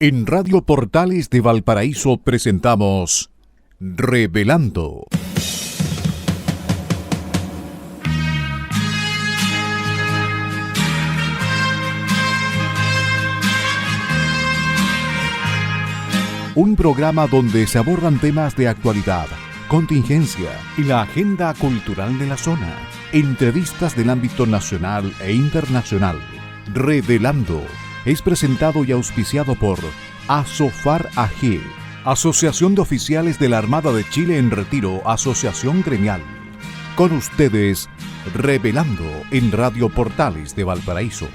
En Radio Portales de Valparaíso presentamos Revelando. Un programa donde se abordan temas de actualidad, contingencia y la agenda cultural de la zona. Entrevistas del ámbito nacional e internacional. Revelando es presentado y auspiciado por Asofar AG, Asociación de Oficiales de la Armada de Chile en Retiro, Asociación Gremial. Con ustedes, Revelando en Radio Portales de Valparaíso.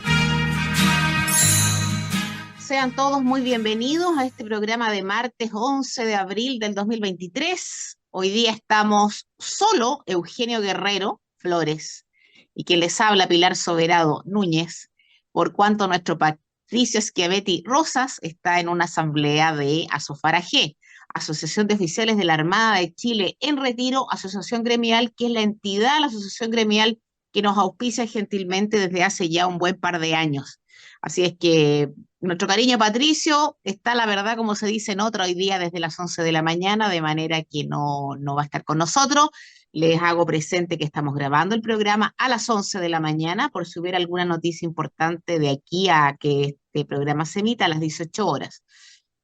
Sean todos muy bienvenidos a este programa de martes 11 de abril del 2023. Hoy día estamos solo Eugenio Guerrero Flores y quien les habla Pilar Soberado Núñez, por cuanto nuestro Patricio Schiavetti Rosas está en una asamblea de Asofar AG, Asociación de Oficiales de la Armada de Chile en Retiro, Asociación Gremial, que es la entidad, la asociación gremial que nos auspicia gentilmente desde hace ya un buen par de años. Así es que nuestro cariño Patricio está, la verdad, como se dice en otro, hoy día desde las 11 de la mañana, de manera que no va a estar con nosotros. Les hago presente que estamos grabando el programa a las 11 de la mañana, por si hubiera alguna noticia importante de aquí a que este programa se emita a las 18 horas.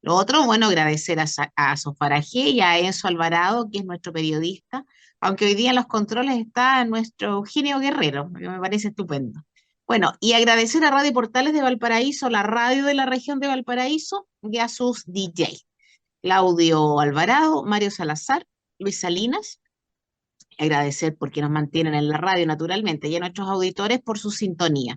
Lo otro, bueno, agradecer a Sofarajé y a Enzo Alvarado, que es nuestro periodista, aunque hoy día en los controles está nuestro Eugenio Guerrero, que me parece estupendo. Bueno, y agradecer a Radio Portales de Valparaíso, la radio de la región de Valparaíso, y a sus DJ, Claudio Alvarado, Mario Salazar, Luis Salinas. Agradecer porque nos mantienen en la radio naturalmente, y a nuestros auditores por su sintonía.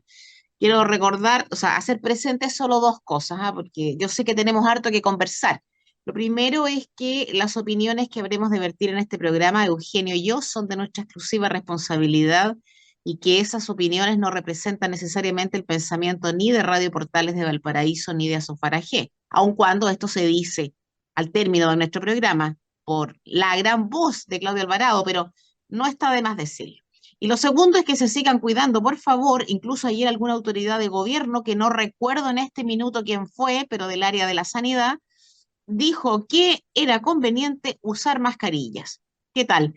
Quiero recordar, o sea, hacer presentes solo dos cosas, porque yo sé que tenemos harto que conversar. Lo primero es que las opiniones que habremos de vertir en este programa, Eugenio y yo, son de nuestra exclusiva responsabilidad y que esas opiniones no representan necesariamente el pensamiento ni de Radio Portales de Valparaíso ni de Asofar AG, aun cuando esto se dice al término de nuestro programa por la gran voz de Claudio Alvarado, pero no está de más decirlo. Y lo segundo es que se sigan cuidando, por favor. Incluso ayer alguna autoridad de gobierno, que no recuerdo en este minuto quién fue, pero del área de la sanidad, dijo que era conveniente usar mascarillas. ¿Qué tal?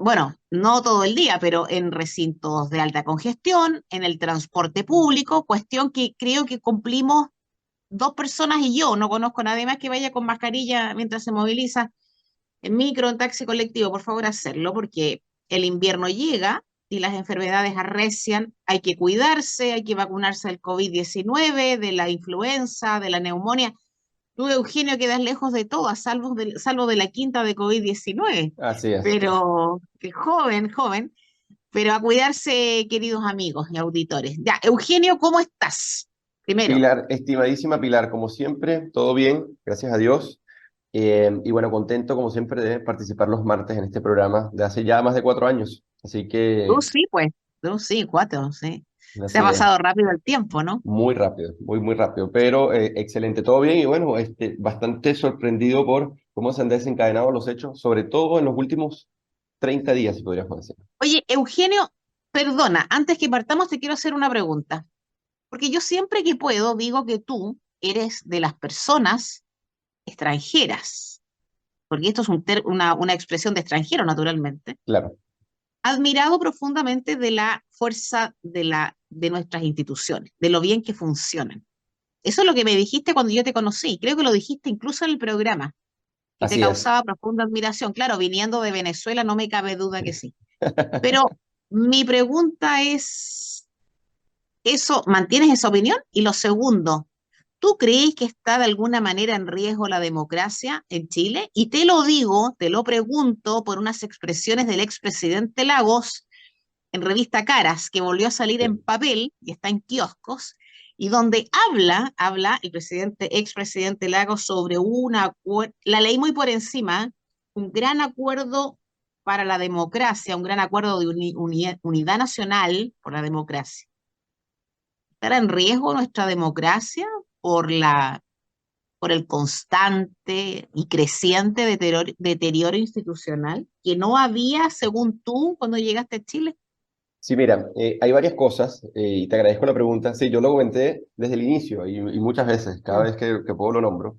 Bueno, no todo el día, pero en recintos de alta congestión, en el transporte público, cuestión que creo que cumplimos dos personas y yo. No conozco a nadie más que vaya con mascarilla mientras se moviliza en micro, en taxi colectivo. Por favor, hacerlo, porque el invierno llega y las enfermedades arrecian. Hay que cuidarse, hay que vacunarse del COVID-19, de la influenza, de la neumonía. Tú, Eugenio, quedas lejos de todo, salvo de la quinta de COVID-19, Así es. pero joven, pero a cuidarse, queridos amigos y auditores. Ya, Eugenio, ¿cómo estás? Primero. Pilar, estimadísima Pilar, como siempre, todo bien, gracias a Dios. Y bueno, contento como siempre de participar los martes en este programa de hace ya más de 4 años. Así Tú que, sí, pues, tú sí, cuatro, sí. Se ha así es, pasado rápido el tiempo, ¿no? muy rápido, muy rápido, pero excelente, todo bien y bueno, bastante sorprendido por cómo se han desencadenado los hechos, sobre todo en los últimos 30 días, si podríamos decir. Oye, Eugenio, perdona, antes que partamos te quiero hacer una pregunta, porque yo siempre que puedo digo que tú eres de las personas extranjeras, porque esto es una expresión de extranjero, naturalmente, Claro, admirado profundamente de la fuerza de nuestras instituciones, de lo bien que funcionan. Eso es lo que me dijiste cuando yo te conocí, creo que lo dijiste incluso en el programa, que te así es. causaba profunda admiración. Claro, viniendo de Venezuela no me cabe duda que sí. Pero mi pregunta es, ¿eso, mantienes esa opinión? Y lo segundo, ¿tú crees que está de alguna manera en riesgo la democracia en Chile? Y te lo digo, te lo pregunto por unas expresiones del expresidente Lagos en revista Caras, que volvió a salir en Sí. papel y está en kioscos, y donde habla el expresidente Lagos sobre la ley muy por encima, un gran acuerdo para la democracia, un gran acuerdo de unidad nacional por la democracia. ¿Estará en riesgo nuestra democracia por por el constante y creciente deterioro institucional que no había, según tú, cuando llegaste a Chile? Sí, mira, hay varias cosas y te agradezco la pregunta. Sí, yo lo comenté desde el inicio y muchas veces, cada Mm. vez que puedo lo nombro,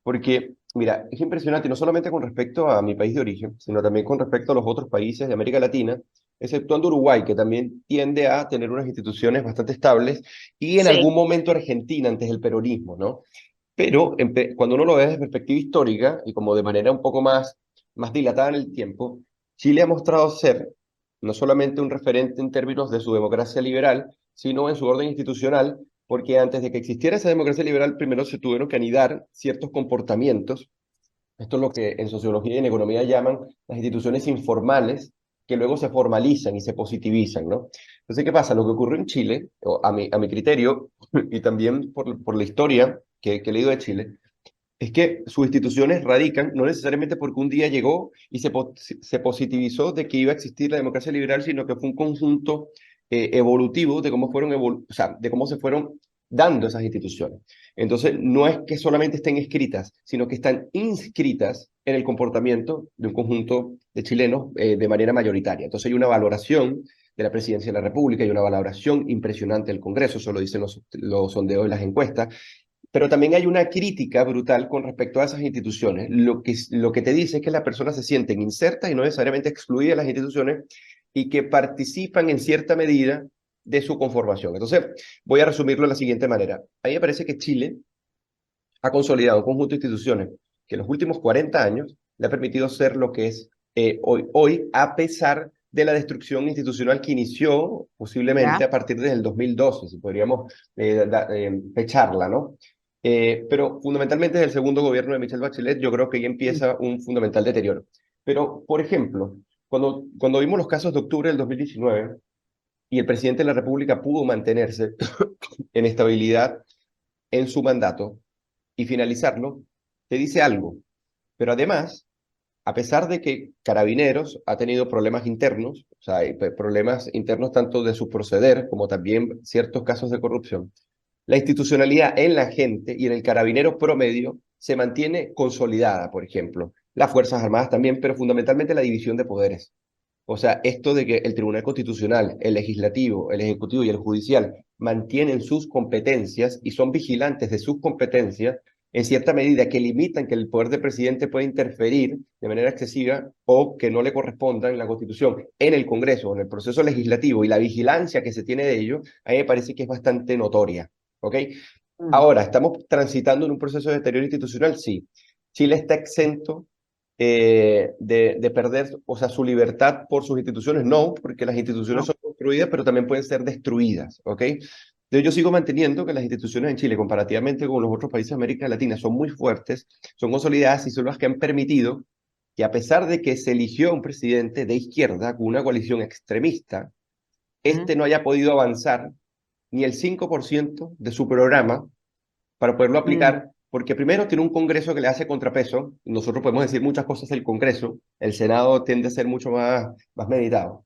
porque, mira, es impresionante, y no solamente con respecto a mi país de origen, sino también con respecto a los otros países de América Latina, exceptuando Uruguay, que también tiende a tener unas instituciones bastante estables, y en Sí, algún momento Argentina antes del peronismo, ¿no? Pero cuando uno lo ve desde perspectiva histórica y como de manera un poco más dilatada en el tiempo, Chile ha mostrado ser no solamente un referente en términos de su democracia liberal, sino en su orden institucional, porque antes de que existiera esa democracia liberal, primero se tuvieron que anidar ciertos comportamientos. Esto es lo que en sociología y en economía llaman las instituciones informales, que luego se formalizan y se positivizan, ¿no? Entonces, ¿qué pasa? Lo que ocurrió en Chile, o a mi criterio, y también por la historia que he leído de Chile, es que sus instituciones radican no necesariamente porque un día llegó y se positivizó de que iba a existir la democracia liberal, sino que fue un conjunto evolutivo de cómo o sea, de cómo se fueron dando esas instituciones. Entonces, no es que solamente estén escritas, sino que están inscritas en el comportamiento de un conjunto de chilenos de manera mayoritaria. Entonces, hay una valoración de la presidencia de la República, hay una valoración impresionante del Congreso, eso lo dicen los sondeos y las encuestas, pero también hay una crítica brutal con respecto a esas instituciones. Lo que te dice es que las personas se sienten insertas y no necesariamente excluidas de las instituciones y que participan en cierta medida de su conformación. Entonces, voy a resumirlo de la siguiente manera. A mí me parece que Chile ha consolidado un conjunto de instituciones que en los últimos 40 años le ha permitido ser lo que es hoy, a pesar de la destrucción institucional que inició posiblemente ya. a partir del 2012, si podríamos fecharla, ¿no? Pero fundamentalmente desde el segundo gobierno de Michelle Bachelet, yo creo que ahí Mm. empieza un fundamental deterioro. Pero, por ejemplo, cuando vimos los casos de octubre del 2019 y el presidente de la República pudo mantenerse en estabilidad en su mandato y finalizarlo, te dice algo. Pero además, a pesar de que Carabineros ha tenido problemas internos, o sea, hay problemas internos tanto de su proceder como también ciertos casos de corrupción, la institucionalidad en la gente y en el carabinero promedio se mantiene consolidada, por ejemplo. Las Fuerzas Armadas también, pero fundamentalmente la división de poderes. O sea, esto de que el Tribunal Constitucional, el Legislativo, el Ejecutivo y el Judicial mantienen sus competencias y son vigilantes de sus competencias, en cierta medida que limitan que el poder del presidente pueda interferir de manera excesiva o que no le corresponda en la Constitución, en el Congreso, en el proceso legislativo y la vigilancia que se tiene de ello, a mí me parece que es bastante notoria. ¿Ok? Mm. Ahora, ¿estamos transitando en un proceso de deterioro institucional? Sí. Chile está exento de perder, o sea, su libertad por sus instituciones. No, porque las instituciones No. son construidas, pero también pueden ser destruidas, ¿ok? Entonces yo sigo manteniendo que las instituciones en Chile, comparativamente con los otros países de América Latina, son muy fuertes, son consolidadas y son las que han permitido que a pesar de que se eligió un presidente de izquierda con una coalición extremista, Mm. este no haya podido avanzar ni el 5% de su programa para poderlo Mm. aplicar, porque primero tiene un Congreso que le hace contrapeso. Nosotros podemos decir muchas cosas del Congreso, el Senado tiende a ser mucho más meditado,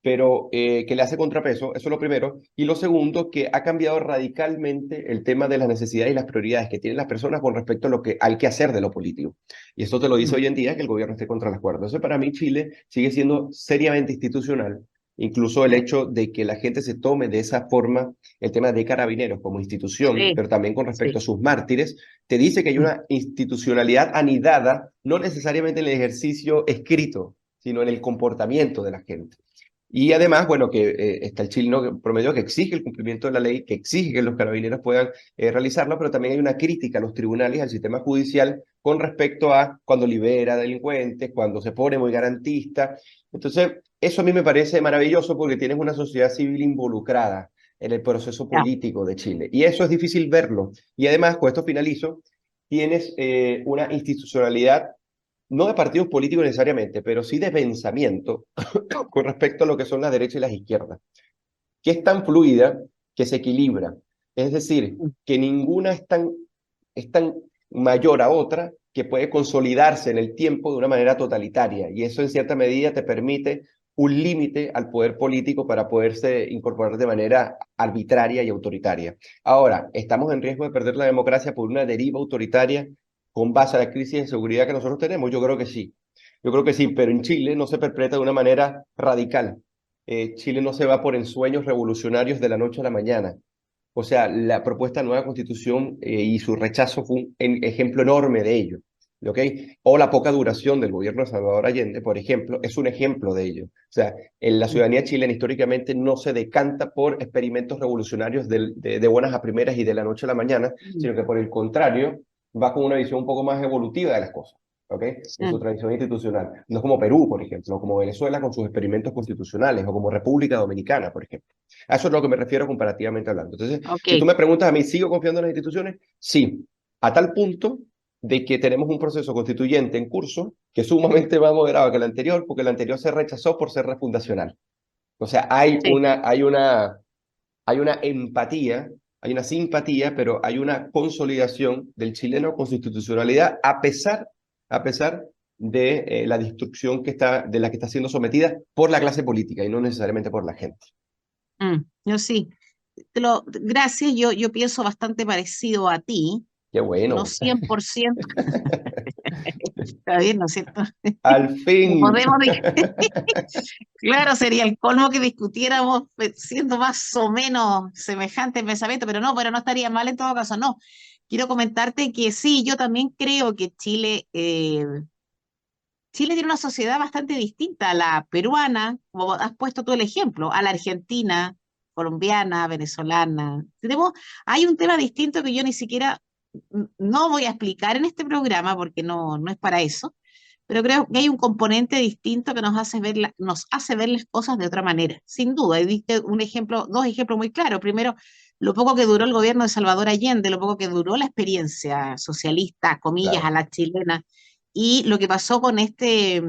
pero que le hace contrapeso, eso es lo primero. Y lo segundo, que ha cambiado radicalmente el tema de las necesidades y las prioridades que tienen las personas con respecto a al que hacer de lo político. Y esto te lo dice Mm. hoy en día que el gobierno esté contra las cuerdas. Entonces, para mí, Chile sigue siendo seriamente institucional. Incluso el hecho de que la gente se tome de esa forma el tema de Carabineros como institución, Sí, pero también con respecto sí. a sus mártires, te dice que hay Mm. una institucionalidad anidada, no necesariamente en el ejercicio escrito, sino en el comportamiento de la gente. Y además, bueno, que está el chileno promedio que exige el cumplimiento de la ley, que exige que los carabineros puedan realizarlo, pero también hay una crítica a los tribunales y al sistema judicial con respecto a cuando libera delincuentes, cuando se pone muy garantista. Entonces, eso a mí me parece maravilloso porque tienes una sociedad civil involucrada en el proceso Ya. político de Chile. Y eso es difícil verlo. Y además, con esto finalizo, tienes una institucionalidad, no de partidos políticos necesariamente, pero sí de pensamiento con respecto a lo que son las derechas y las izquierdas, que es tan fluida que se equilibra. Es decir, Mm. que ninguna es tan mayor a otra que puede consolidarse en el tiempo de una manera totalitaria. Y eso en cierta medida te permite un límite al poder político para poderse incorporar de manera arbitraria y autoritaria. Ahora, ¿estamos en riesgo de perder la democracia por una deriva autoritaria con base a la crisis de seguridad que nosotros tenemos? Yo creo que sí. Yo creo que sí, pero en Chile no se perpetra de una manera radical. Chile no se va por ensueños revolucionarios de la noche a la mañana. O sea, la propuesta de nueva constitución y su rechazo fue un ejemplo enorme de ello. ¿Ok? O la poca duración del gobierno de Salvador Allende, por ejemplo, es un ejemplo de ello. O sea, en la ciudadanía chilena históricamente no se decanta por experimentos revolucionarios de buenas a primeras y de la noche a la mañana, sino que por el contrario, va con una visión un poco más evolutiva de las cosas. ¿Ok? En su tradición institucional. No es como Perú, por ejemplo, o como Venezuela con sus experimentos constitucionales, o como República Dominicana, por ejemplo. A eso es lo que me refiero comparativamente hablando. Entonces, Ok. si tú me preguntas a mí, ¿sigo confiando en las instituciones? Sí, a tal punto de que tenemos un proceso constituyente en curso que es sumamente más moderado que el anterior, porque el anterior se rechazó por ser refundacional. O sea, Sí. hay una empatía, hay una simpatía, pero hay una consolidación del chileno con su institucionalidad a pesar de la destrucción de la que está siendo sometida por la clase política y no necesariamente por la gente. Yo sí. Gracias, yo pienso bastante parecido a ti, Qué no bueno. 100%, está bien, ¿no es cierto? Al No fin. podemos, claro, sería el colmo que discutiéramos siendo más o menos semejante en pensamiento, pero no estaría mal en todo caso, no. Quiero comentarte que sí, yo también creo que Chile tiene una sociedad bastante distinta a la peruana, como has puesto tú el ejemplo, a la argentina, colombiana, venezolana. Hay un tema distinto que yo ni siquiera no voy a explicar en este programa porque no es para eso, pero creo que hay un componente distinto que nos hace ver las cosas de otra manera. Sin duda, y diste un ejemplo, dos ejemplos muy claros. Primero, lo poco que duró el gobierno de Salvador Allende, lo poco que duró la experiencia socialista, comillas, a Claro, la chilena, y lo que pasó con este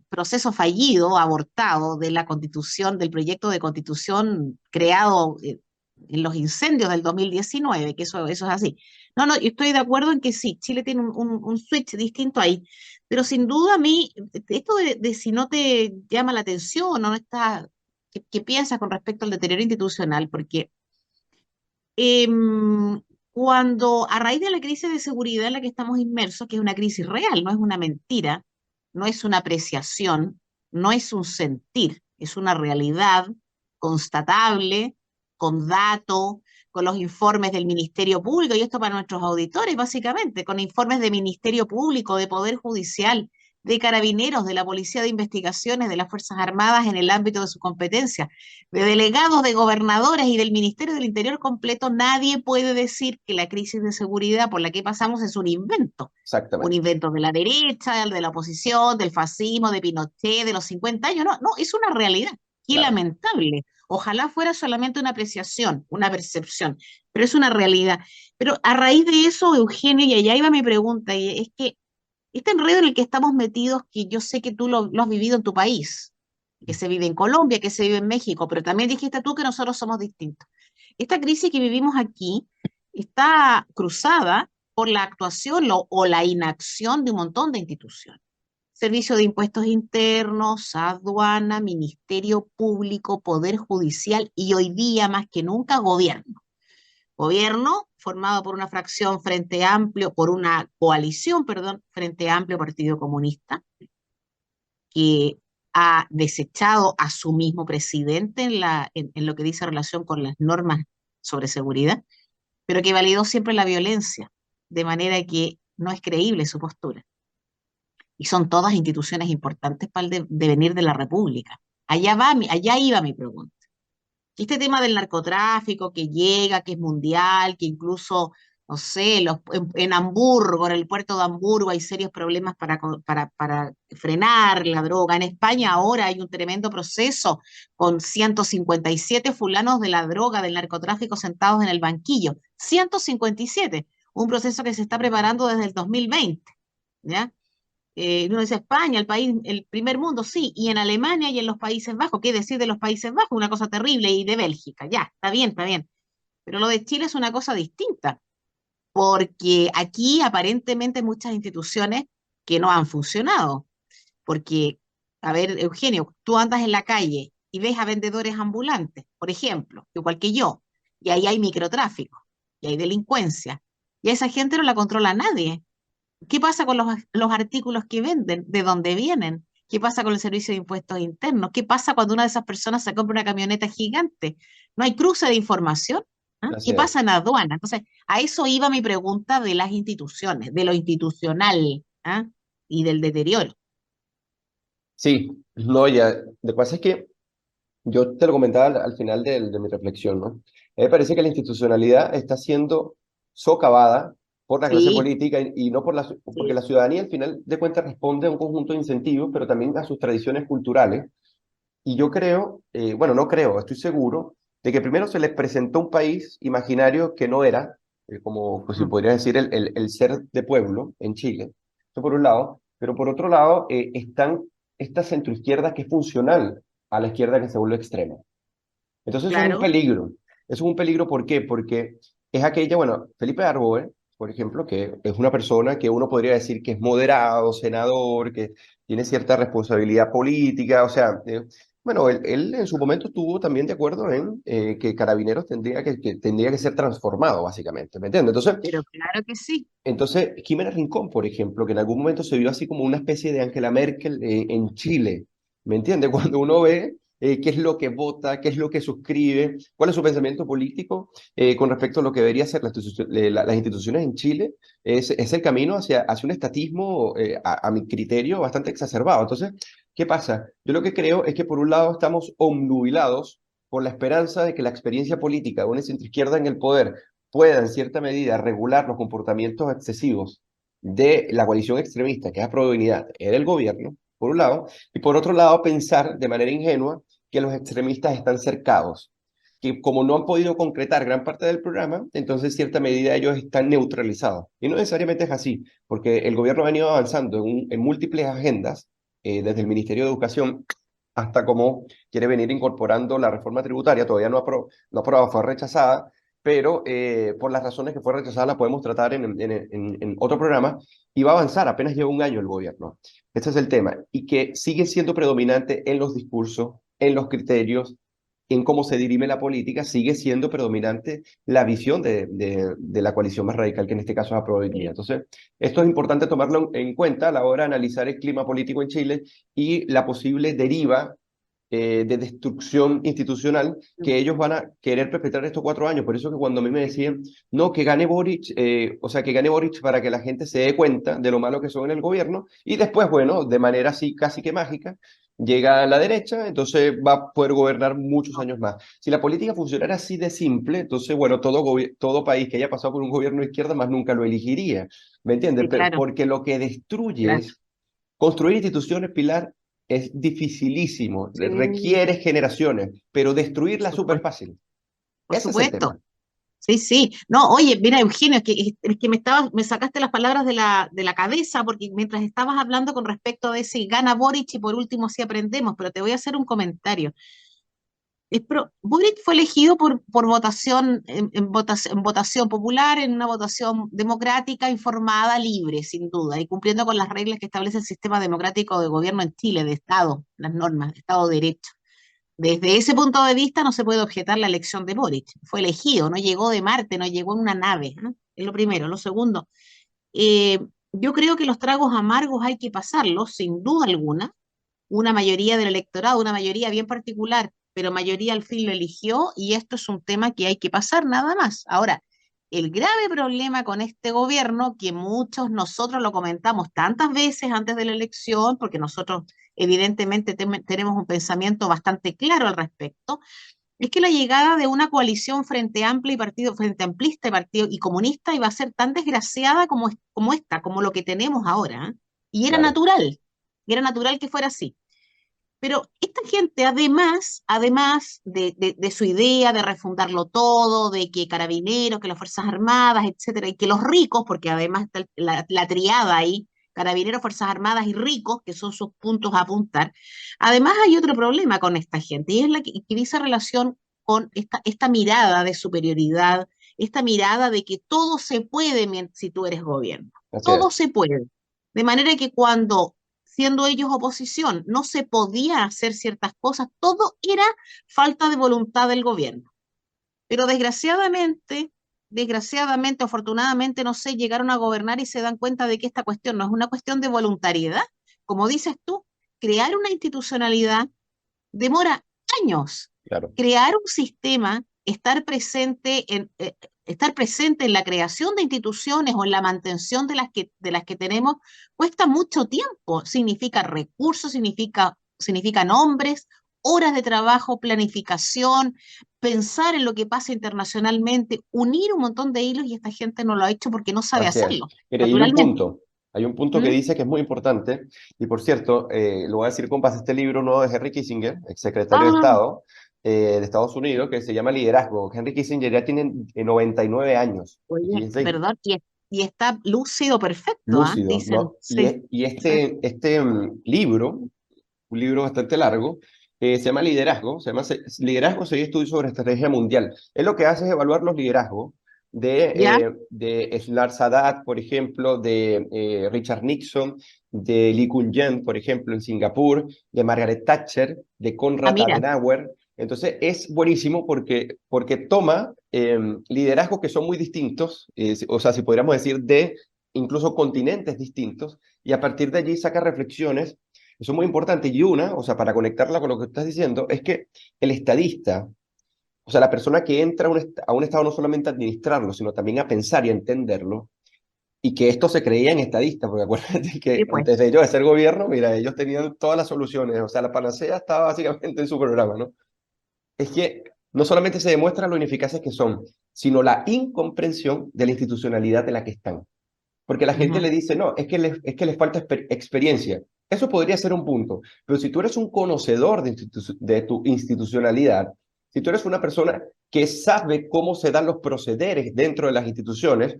proceso fallido, abortado de la constitución, del proyecto de constitución creado en los incendios del 2019, que eso es así. No, yo estoy de acuerdo en que sí, Chile tiene un switch distinto ahí, pero sin duda a mí, esto de si no te llama la atención o no está, ¿qué piensas con respecto al deterioro institucional? Porque em, cuando a raíz de la crisis de seguridad en la que estamos inmersos, que es una crisis real, no es una mentira, no es una apreciación, no es un sentir, es una realidad constatable, con datos, con los informes del Ministerio Público, y esto para nuestros auditores, básicamente, con informes de Ministerio Público, de Poder Judicial, de Carabineros, de la Policía de Investigaciones, de las Fuerzas Armadas en el ámbito de su competencia, de delegados, de gobernadores y del Ministerio del Interior completo, nadie puede decir que la crisis de seguridad por la que pasamos es un exactamente. invento de la derecha, de la oposición, del fascismo, de Pinochet, de los 50 años, no, es una realidad. Qué Claro. lamentable. Ojalá fuera solamente una apreciación, una percepción, pero es una realidad. Pero a raíz de eso, Eugenio, y allá iba mi pregunta, y es que este enredo en el que estamos metidos, que yo sé que tú lo has vivido en tu país, que se vive en Colombia, que se vive en México, pero también dijiste tú que nosotros somos distintos. Esta crisis que vivimos aquí está cruzada por la actuación o la inacción de un montón de instituciones. Servicio de Impuestos Internos, aduana, Ministerio Público, Poder Judicial y hoy día más que nunca gobierno. Gobierno formado por una fracción Frente Amplio, por una coalición, perdón, Frente Amplio Partido Comunista, que ha desechado a su mismo presidente en lo que dice relación con las normas sobre seguridad, pero que validó siempre la violencia, de manera que no es creíble su postura. Y son todas instituciones importantes para el devenir de la República. Allá iba mi pregunta. Este tema del narcotráfico que llega, que es mundial, que incluso, no sé, en Hamburgo, en el puerto de Hamburgo, hay serios problemas para frenar la droga. En España ahora hay un tremendo proceso con 157 fulanos de la droga, del narcotráfico sentados en el banquillo. 157, un proceso que se está preparando desde el 2020, ¿ya? Uno dice España, el país, el primer mundo, sí, y en Alemania y en los Países Bajos, ¿qué decir de los Países Bajos? Una cosa terrible, y de Bélgica, ya, está bien. Pero lo de Chile es una cosa distinta, porque aquí aparentemente hay muchas instituciones que no han funcionado, porque, a ver, Eugenio, tú andas en la calle y ves a vendedores ambulantes, por ejemplo, igual que yo, y ahí hay microtráfico, y hay delincuencia, y a esa gente no la controla nadie. ¿Qué pasa con los artículos que venden? ¿De dónde vienen? ¿Qué pasa con el servicio de impuestos internos? ¿Qué pasa cuando una de esas personas se compra una camioneta gigante? No hay cruce de información. ¿Ah? Así ¿Qué es. pasa en aduana? Entonces, a eso iba mi pregunta de las instituciones, de lo institucional, ¿ah? Y del deterioro. Sí, no, ya, lo que pasa es que yo te lo comentaba al final de mi reflexión, ¿no? A mí me parece que la institucionalidad está siendo socavada por la clase Sí, política y no por porque sí, la ciudadanía al final de cuentas responde a un conjunto de incentivos, pero también a sus tradiciones culturales. Y yo creo, bueno, no creo, estoy seguro de que primero se les presentó un país imaginario que no era, como pues, si mm, podría decir, el ser de pueblo en Chile. Eso por un lado. Pero por otro lado, están esta centroizquierda que es funcional a la izquierda que se vuelve extrema. Entonces eso es un claro, peligro. Eso es un peligro, ¿por qué? Porque es aquella, bueno, Felipe Arboe, por ejemplo, que es una persona que uno podría decir que es moderado, senador, que tiene cierta responsabilidad política, o sea, bueno, él en su momento estuvo también de acuerdo en que Carabineros tendría que ser transformado, básicamente, ¿me entiendes? pero claro que sí. Entonces, Jimena Rincón, por ejemplo, que en algún momento se vio así como una especie de Angela Merkel en Chile, ¿me entiendes? Cuando uno ve qué es lo que vota, qué es lo que suscribe, cuál es su pensamiento político con respecto a lo que debería ser las instituciones en Chile, es el camino hacia un estatismo, a mi criterio, bastante exacerbado. Entonces, ¿qué pasa? Yo lo que creo es que por un lado estamos obnubilados por la esperanza de que la experiencia política de una centroizquierda en el poder pueda en cierta medida regular los comportamientos excesivos de la coalición extremista, que es la Dignidad, era el gobierno, por un lado, y por otro lado pensar de manera ingenua que los extremistas están cercados, que como no han podido concretar gran parte del programa, entonces en cierta medida ellos están neutralizados. Y no necesariamente es así, porque el gobierno ha venido avanzando en múltiples agendas, desde el Ministerio de Educación hasta cómo quiere venir incorporando la reforma tributaria, todavía no aprobada, fue rechazada, pero por las razones que fue rechazada la podemos tratar en otro programa y va a avanzar, apenas lleva un año el gobierno. Este es el tema, y que sigue siendo predominante en los discursos, en los criterios, en cómo se dirime la política, sigue siendo predominante la visión de la coalición más radical, que en este caso es Dignidad. Sí. Entonces, esto es importante tomarlo en cuenta a la hora de analizar el clima político en Chile y la posible deriva de destrucción institucional que ellos van a querer perpetrar estos 4 años. Por eso que cuando a mí me decían, no, que gane Boric, o sea, que gane Boric para que la gente se dé cuenta de lo malo que son en el gobierno, y después, bueno, de manera así casi que mágica, llega a la derecha, entonces va a poder gobernar muchos años más. Si la política funcionara así de simple, entonces, bueno, todo país que haya pasado por un gobierno de izquierda más nunca lo elegiría, ¿me entiendes? Sí, claro, Porque lo que destruye claro. es construir instituciones, Pilar, es dificilísimo, Sí, requiere generaciones, pero destruirla por es súper supuesto, fácil. por Ese es el supuesto. tema. Sí, sí. No, oye, mira, Eugenio, es que me sacaste las palabras de la cabeza, porque mientras estabas hablando con respecto de si gana Boric y por último si aprendemos, pero te voy a hacer un comentario. Boric fue elegido por votación, en votación popular, en una votación democrática, informada, libre, sin duda, y cumpliendo con las reglas que establece el sistema democrático de gobierno en Chile, de Estado, las normas, de Estado de Derecho. Desde ese punto de vista no se puede objetar la elección de Boric. Fue elegido, no llegó de Marte, no llegó en una nave, ¿no? Es lo primero. Lo segundo, eh, yo creo que los tragos amargos hay que pasarlos, sin duda alguna. Una mayoría del electorado, una mayoría bien particular, pero mayoría al fin lo eligió y esto es un tema que hay que pasar nada más. Ahora, el grave problema con este gobierno, que muchos nosotros lo comentamos tantas veces antes de la elección, porque nosotros evidentemente tenemos un pensamiento bastante claro al respecto, es que la llegada de una coalición Frente Amplia y Partido Frente Amplista y Partido y Comunista iba a ser tan desgraciada como esta, como lo que tenemos ahora, ¿eh? Claro, Y era natural que fuera así. Pero esta gente, además de su idea de refundarlo todo, de que carabineros, que las Fuerzas Armadas, etcétera, y que los ricos, porque además está la triada ahí, carabineros, Fuerzas Armadas y ricos, que son sus puntos a apuntar, además hay otro problema con esta gente, y es la que dice relación con esta mirada de superioridad, esta mirada de que todo se puede si tú eres gobierno, así todo es. se puede. De manera que cuando siendo ellos oposición, no se podía hacer ciertas cosas, todo era falta de voluntad del gobierno. Pero desgraciadamente, afortunadamente, no sé, llegaron a gobernar y se dan cuenta de que esta cuestión no es una cuestión de voluntariedad, como dices tú, crear una institucionalidad demora años. Claro. Crear un sistema, estar presente en la creación de instituciones o en la mantención de las que tenemos, cuesta mucho tiempo. Significa recursos, significa nombres, horas de trabajo, planificación, pensar en lo que pasa internacionalmente, unir un montón de hilos, y esta gente no lo ha hecho porque no sabe Así es. hacerlo, Mira, y naturalmente. hay un punto que ¿Mm? dice que es muy importante, y por cierto, lo voy a decir con base a este libro nuevo de Henry Kissinger, ex secretario de Ah, Estado de Estados Unidos, que se llama Liderazgo. Henry Kissinger ya tiene 99 años, oye, fíjense, perdón, y está lúcido perfecto, ¿ah? lúcido, Dicen, ¿no? sí, Y sí. este libro, un libro bastante largo, se llama Liderazgo, Liderazgo, sería estudio sobre estrategia mundial. Él lo que hace es evaluar los liderazgos ¿Ya? de Anwar Sadat, por ejemplo, de Richard Nixon, de Lee Kuan Yew, por ejemplo, en Singapur, de Margaret Thatcher, de Ah, Konrad mira. Adenauer. Entonces es buenísimo porque toma liderazgos que son muy distintos, o sea, si podríamos decir de incluso continentes distintos, y a partir de allí saca reflexiones. Eso es muy importante. Y una, o sea, para conectarla con lo que estás diciendo, es que el estadista, o sea, la persona que entra a un estado no solamente a administrarlo, sino también a pensar y a entenderlo, y que esto se creía en estadistas, porque acuérdate que Sí, pues. antes de ellos de ser gobierno, mira, ellos tenían todas las soluciones, o sea, la panacea estaba básicamente en su programa, ¿no? Es que no solamente se demuestra lo ineficaces que son, sino la incomprensión de la institucionalidad de la que están. Porque la gente Ujú. le dice, no, es que les falta experiencia. Eso podría ser un punto, pero si tú eres un conocedor de tu institucionalidad, si tú eres una persona que sabe cómo se dan los procederes dentro de las instituciones,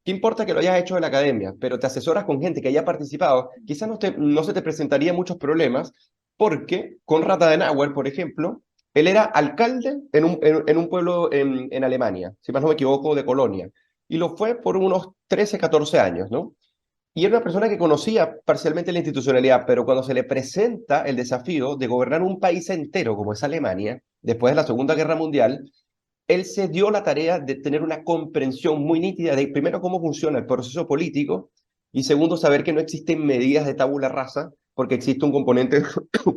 ¿qué importa que lo hayas hecho en la academia? Pero te asesoras con gente que haya participado, quizás no se te presentaría muchos problemas, porque Konrad Adenauer, por ejemplo, él era alcalde en un pueblo en Alemania, si más no me equivoco, de Colonia, y lo fue por unos 13, 14 años, ¿no? Y era una persona que conocía parcialmente la institucionalidad, pero cuando se le presenta el desafío de gobernar un país entero como es Alemania, después de la Segunda Guerra Mundial, él se dio la tarea de tener una comprensión muy nítida de, primero, cómo funciona el proceso político, y segundo, saber que no existen medidas de tabula rasa, porque existe un componente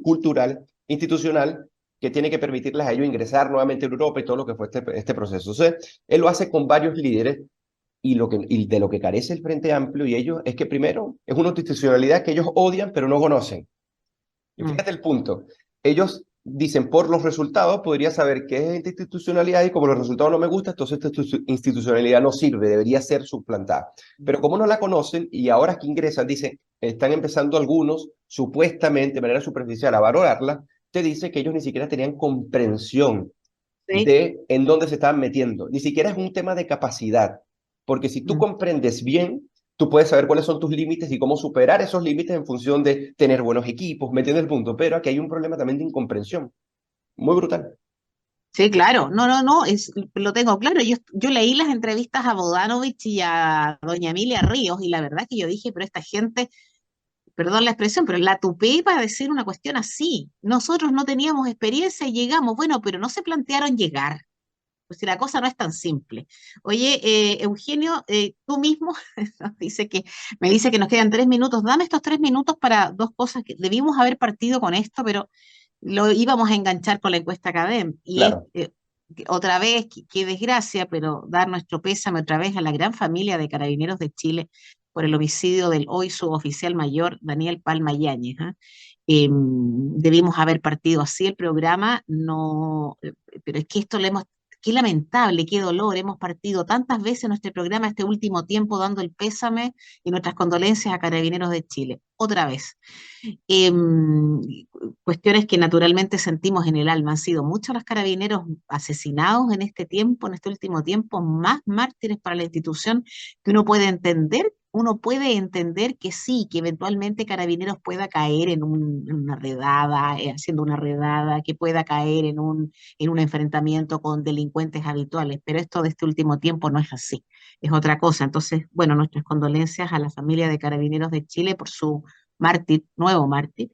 cultural, institucional, que tiene que permitirles a ellos ingresar nuevamente a Europa y todo lo que fue este proceso. Entonces, él lo hace con varios líderes, y de lo que carece el Frente Amplio y ellos es que primero es una institucionalidad que ellos odian pero no conocen. Y Mm. fíjate el punto. Ellos dicen por los resultados podría saber qué es esta institucionalidad, y como los resultados no me gustan, entonces esta institucionalidad no sirve, debería ser suplantada. Pero como no la conocen y ahora que ingresan, dicen, están empezando algunos supuestamente de manera superficial a valorarla, te dice que ellos ni siquiera tenían comprensión Sí. de en dónde se estaban metiendo. Ni siquiera es un tema de capacidad, porque si tú Mm. comprendes bien, tú puedes saber cuáles son tus límites y cómo superar esos límites en función de tener buenos equipos, ¿me entiendes el punto? Pero aquí hay un problema también de incomprensión, muy brutal. Sí, claro. No, no, no, lo tengo claro. Yo leí las entrevistas a Bodanovich y a doña Emilia Ríos, y la verdad que yo dije, pero esta gente, perdón la expresión, pero la tupé para decir una cuestión así. Nosotros no teníamos experiencia y llegamos, bueno, pero no se plantearon llegar. Pues si la cosa no es tan simple. Oye, Eugenio, tú mismo me dice que nos quedan 3 minutos. Dame estos 3 minutos para dos cosas que debimos haber partido con esto, pero lo íbamos a enganchar con la encuesta Academ. Y es, Claro, otra vez, qué desgracia, pero dar nuestro pésame otra vez a la gran familia de Carabineros de Chile por el homicidio del hoy suboficial mayor Daniel Palma Yáñez. ¿Ah? Debimos haber partido así el programa, no, pero es que esto lo hemos, qué lamentable, qué dolor, hemos partido tantas veces nuestro programa este último tiempo dando el pésame y nuestras condolencias a Carabineros de Chile. Otra vez. Eh, Cuestiones que naturalmente sentimos en el alma. Han sido muchos los carabineros asesinados en este tiempo, en este último tiempo, más mártires para la institución que uno puede entender que sí, que eventualmente Carabineros pueda caer en una redada, haciendo una redada, que pueda caer en un enfrentamiento con delincuentes habituales, pero esto de este último tiempo no es así, es otra cosa. Entonces, bueno, nuestras condolencias a la familia de Carabineros de Chile por su mártir, nuevo mártir,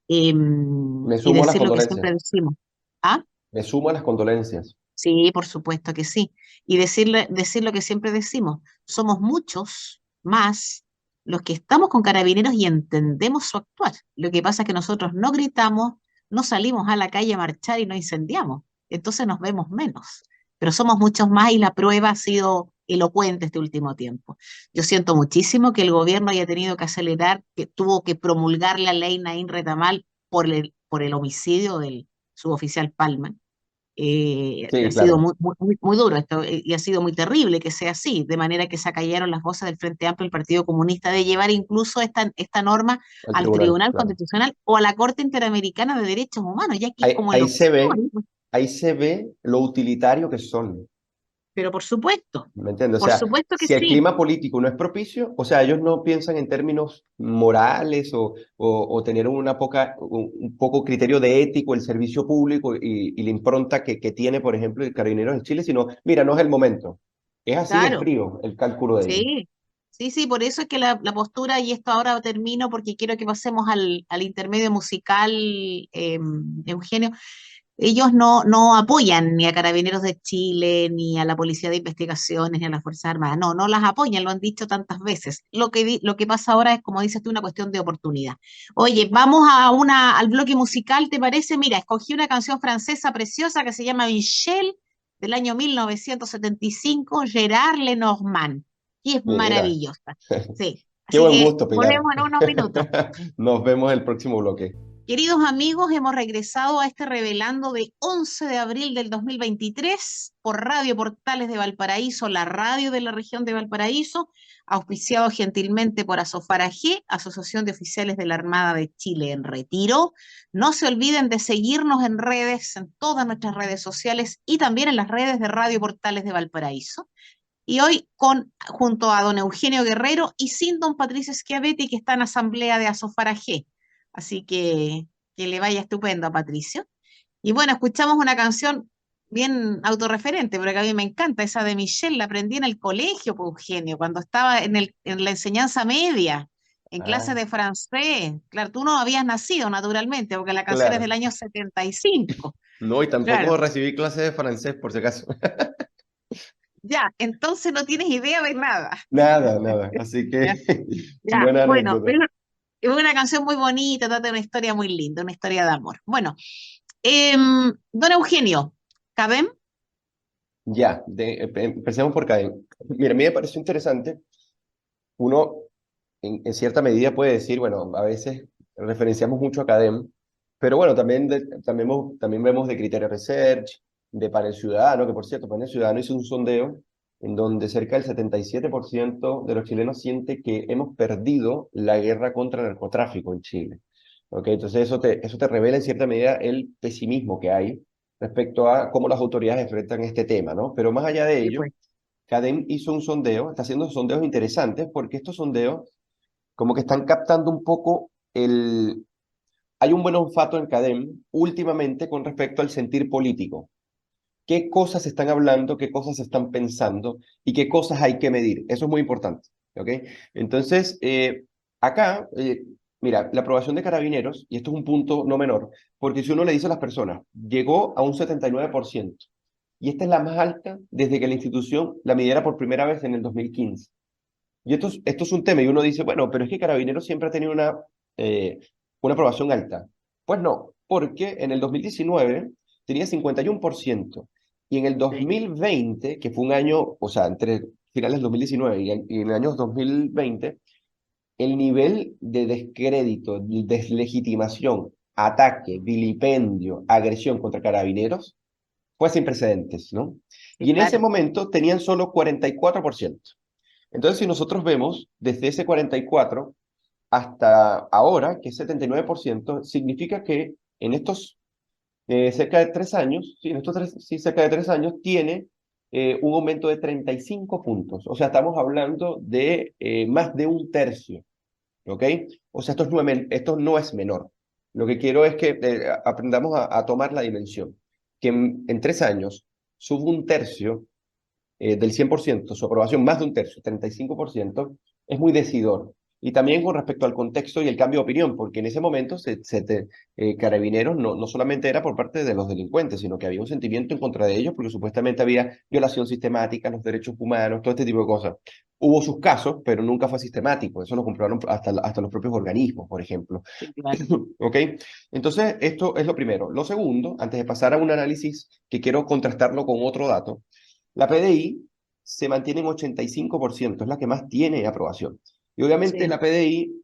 me y sumo a las decir lo que siempre condolencias, decimos. ¿Ah? me sumo a las condolencias. Sí, por supuesto que sí. Y decir lo que siempre decimos, somos muchos más los que estamos con Carabineros y entendemos su actuar. Lo que pasa es que nosotros no gritamos, no salimos a la calle a marchar y no incendiamos. Entonces nos vemos menos. Pero somos muchos más y la prueba ha sido elocuente este último tiempo. Yo siento muchísimo que el gobierno haya tenido que acelerar, que tuvo que promulgar la ley Naín Retamal por el homicidio del suboficial Palma. Sí, Ha sido claro, muy duro esto y ha sido muy terrible que sea así, de manera que se acallaron las voces del Frente Amplio y el Partido Comunista de llevar incluso esta norma al al tribunal, Tribunal claro. Constitucional o a la Corte Interamericana de Derechos Humanos, ya que es Ahí, como ahí lo se ve, peor, ahí se ve lo utilitario que son. pero ¿Me entiendes? O por sea, supuesto que si el sí, clima político no es propicio, o sea, ellos no piensan en términos morales o tener un poco criterio de ético, el servicio público y la impronta que tiene, por ejemplo, el Carabineros en Chile, sino, mira, no es el momento. Es así de claro. frío el cálculo de ellos. Sí, sí, por eso es que la postura, y esto ahora termino porque quiero que pasemos al intermedio musical, Eugenio. Ellos no apoyan ni a Carabineros de Chile, ni a la Policía de Investigaciones, ni a las Fuerzas Armadas. No las apoyan, lo han dicho tantas veces. Lo que pasa ahora es, como dices tú, una cuestión de oportunidad. Oye, vamos al bloque musical, ¿te parece? Mira, escogí una canción francesa preciosa que se llama Michel, del año 1975, Gerard Lenormand, y es Mira, maravillosa. Sí, qué así buen que gusto, Pilar. volvemos en unos minutos. Nos vemos el próximo bloque. Queridos amigos, hemos regresado a este Revelando de 11 de abril del 2023 por Radio Portales de Valparaíso, la radio de la región de Valparaíso, auspiciado gentilmente por Asofar AG, Asociación de Oficiales de la Armada de Chile en Retiro. No se olviden de seguirnos en redes, en todas nuestras redes sociales y también en las redes de Radio Portales de Valparaíso. Y hoy junto a don Eugenio Guerrero y sin don Patricio Schiavetti, que está en asamblea de Asofar AG. Así que le vaya estupendo a Patricio. Y bueno, escuchamos una canción bien autorreferente, pero que a mí me encanta, esa de Michelle, la aprendí en el colegio, pues, Eugenio, cuando estaba en la enseñanza media, en clase Ah, de francés. Claro, tú no habías nacido naturalmente, porque la canción es claro. del año 75. No, y Claro, tampoco recibí clases de francés, por si acaso. ya, entonces no tienes idea de nada. Nada, nada. Así Ya, que, ya, buena bueno, anécdota. pero es una canción muy bonita, trata de una historia muy linda, una historia de amor. Bueno, don Eugenio, ¿cabem? Ya, empecemos por Cadena. Mira, a mí me pareció interesante. Uno, en cierta medida, puede decir, bueno, a veces referenciamos mucho a Cadem, pero bueno, también vemos de Criterio Research, de Panel Ciudadano, que por cierto, Panel Ciudadano hizo un sondeo en donde cerca del 77% de los chilenos siente que hemos perdido la guerra contra el narcotráfico en Chile. ¿Ok? Entonces eso te revela en cierta medida el pesimismo que hay respecto a cómo las autoridades enfrentan este tema, ¿no? Pero más allá de Sí, ello, pues, Cadem hizo un sondeo, está haciendo sondeos interesantes porque estos sondeos como que están captando un poco el... Hay un buen olfato en Cadem últimamente con respecto al sentir político. ¿Qué cosas se están hablando, qué cosas se están pensando y qué cosas hay que medir? Eso es muy importante, ¿ok? Entonces, acá, mira, la aprobación de Carabineros, y esto es un punto no menor, porque si uno le dice a las personas, llegó a un 79%, y esta es la más alta desde que la institución la midiera por primera vez en el 2015. Y esto es un tema, y uno dice, bueno, pero es que Carabineros siempre ha tenido una aprobación alta. Pues no, porque en el 2019 tenía 51%, y en el sí, 2020, que fue un año, o sea, entre finales del 2019 y en el año 2020, el nivel de descrédito, de deslegitimación, ataque, vilipendio, agresión contra Carabineros fue sin precedentes, ¿no? sí, Y en ese claro. momento tenían solo 44%. Entonces, si nosotros vemos desde ese 44 hasta ahora, que es 79%, significa que en estos cerca de 3 años, sí, en estos sí, cerca de 3 años, tiene un aumento de 35 puntos. O sea, estamos hablando de más de un tercio, ¿ok? O sea, esto no es menor. Lo que quiero es que aprendamos a tomar la dimensión. Que en 3 años sube un tercio del 100%, su aprobación más de un tercio, 35%, es muy decidor. Y también con respecto al contexto y el cambio de opinión, porque en ese momento Carabineros no solamente era por parte de los delincuentes, sino que había un sentimiento en contra de ellos, porque supuestamente había violación sistemática a los derechos humanos, todo este tipo de cosas. Hubo sus casos, pero nunca fue sistemático. Eso lo comprobaron hasta los propios organismos, por ejemplo. Sí, claro. ¿Ok? Entonces, esto es lo primero. Lo segundo, antes de pasar a un análisis que quiero contrastarlo con otro dato, la PDI se mantiene en 85%, es la que más tiene aprobación. Y obviamente Sí, la PDI,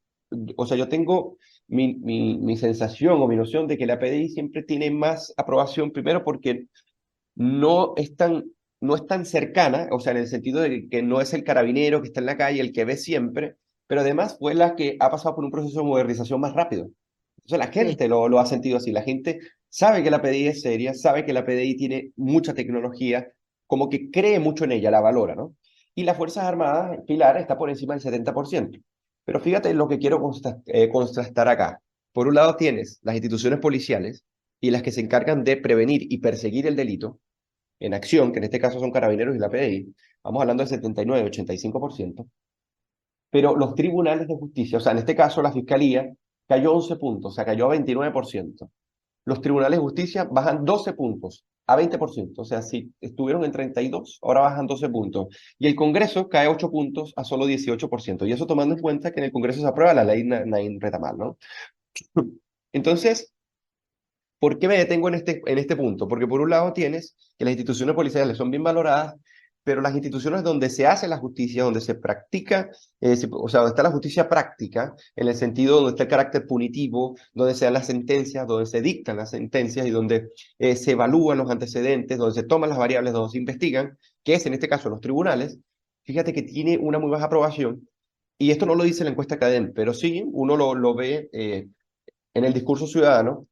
o sea, yo tengo mi sensación o mi noción de que la PDI siempre tiene más aprobación, primero porque no es tan, no es tan cercana, o sea, en el sentido de que no es el carabinero que está en la calle, el que ve siempre, pero además fue la que ha pasado por un proceso de modernización más rápido. Entonces la sí, gente lo ha sentido así, la gente sabe que la PDI es seria, sabe que la PDI tiene mucha tecnología, como que cree mucho en ella, la valora, ¿no? Y las Fuerzas Armadas, Pilar, está por encima del 70%. Pero fíjate lo que quiero contrastar acá. Por un lado tienes las instituciones policiales y las que se encargan de prevenir y perseguir el delito, en acción, que en este caso son Carabineros y la PDI, vamos hablando del 79-85%, pero los tribunales de justicia, o sea, en este caso la Fiscalía, cayó 11 puntos, o sea, cayó a 29%. Los tribunales de justicia bajan 12 puntos a 20%, o sea, si estuvieron en 32, ahora bajan 12 puntos. Y el Congreso cae 8 puntos a solo 18%, y eso tomando en cuenta que en el Congreso se aprueba la ley Nain Retamal, ¿no? Entonces, ¿por qué me detengo en este punto? Porque por un lado tienes que las instituciones policiales son bien valoradas, pero las instituciones donde se hace la justicia, donde se practica, o sea, donde está la justicia práctica, en el sentido donde está el carácter punitivo, donde se dan las sentencias, donde se dictan las sentencias y donde se evalúan los antecedentes, donde se toman las variables, donde se investigan, que es en este caso los tribunales, fíjate que tiene una muy baja aprobación. Y esto no lo dice la encuesta académica, pero sí uno lo ve en el discurso ciudadano,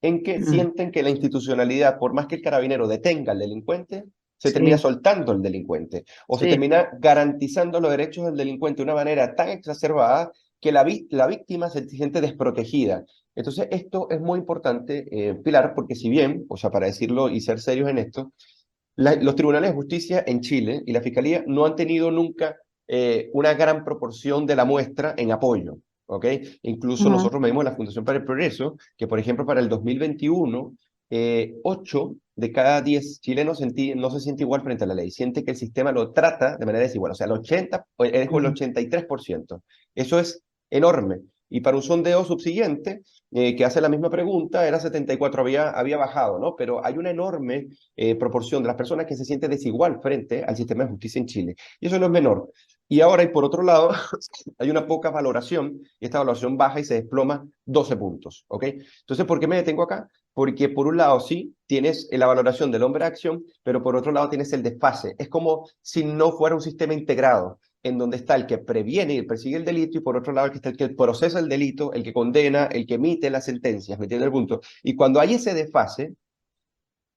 en que mm, sienten que la institucionalidad, por más que el carabinero detenga al delincuente, se termina sí, soltando al delincuente o se sí. termina garantizando los derechos del delincuente de una manera tan exacerbada que la víctima se siente desprotegida. Entonces, esto es muy importante, Pilar, porque si bien, o sea, para decirlo y ser serios en esto, los tribunales de justicia en Chile y la fiscalía no han tenido nunca una gran proporción de la muestra en apoyo. ¿Ok? Incluso Ujú. nosotros medimos en la Fundación para el Progreso que, por ejemplo, para el 2021, 8 de cada 10 chilenos no se siente igual frente a la ley, siente que el sistema lo trata de manera desigual, o sea, el 80, es el Mm, 83%. Eso es enorme. Y para un sondeo subsiguiente, que hace la misma pregunta, era 74, había bajado, ¿no? Pero hay una enorme proporción de las personas que se siente desigual frente al sistema de justicia en Chile. Y eso no es menor. Y ahora, y por otro lado, hay una poca valoración, y esta valoración baja y se desploma 12 puntos, ¿ok? Entonces, ¿por qué me detengo acá? Porque por un lado sí, tienes la valoración del hombre de acción, pero por otro lado tienes el desfase. Es como si no fuera un sistema integrado, en donde está el que previene y persigue el delito, y por otro lado está el que procesa el delito, el que condena, el que emite las sentencias, ¿me entiendes el punto? Y cuando hay ese desfase,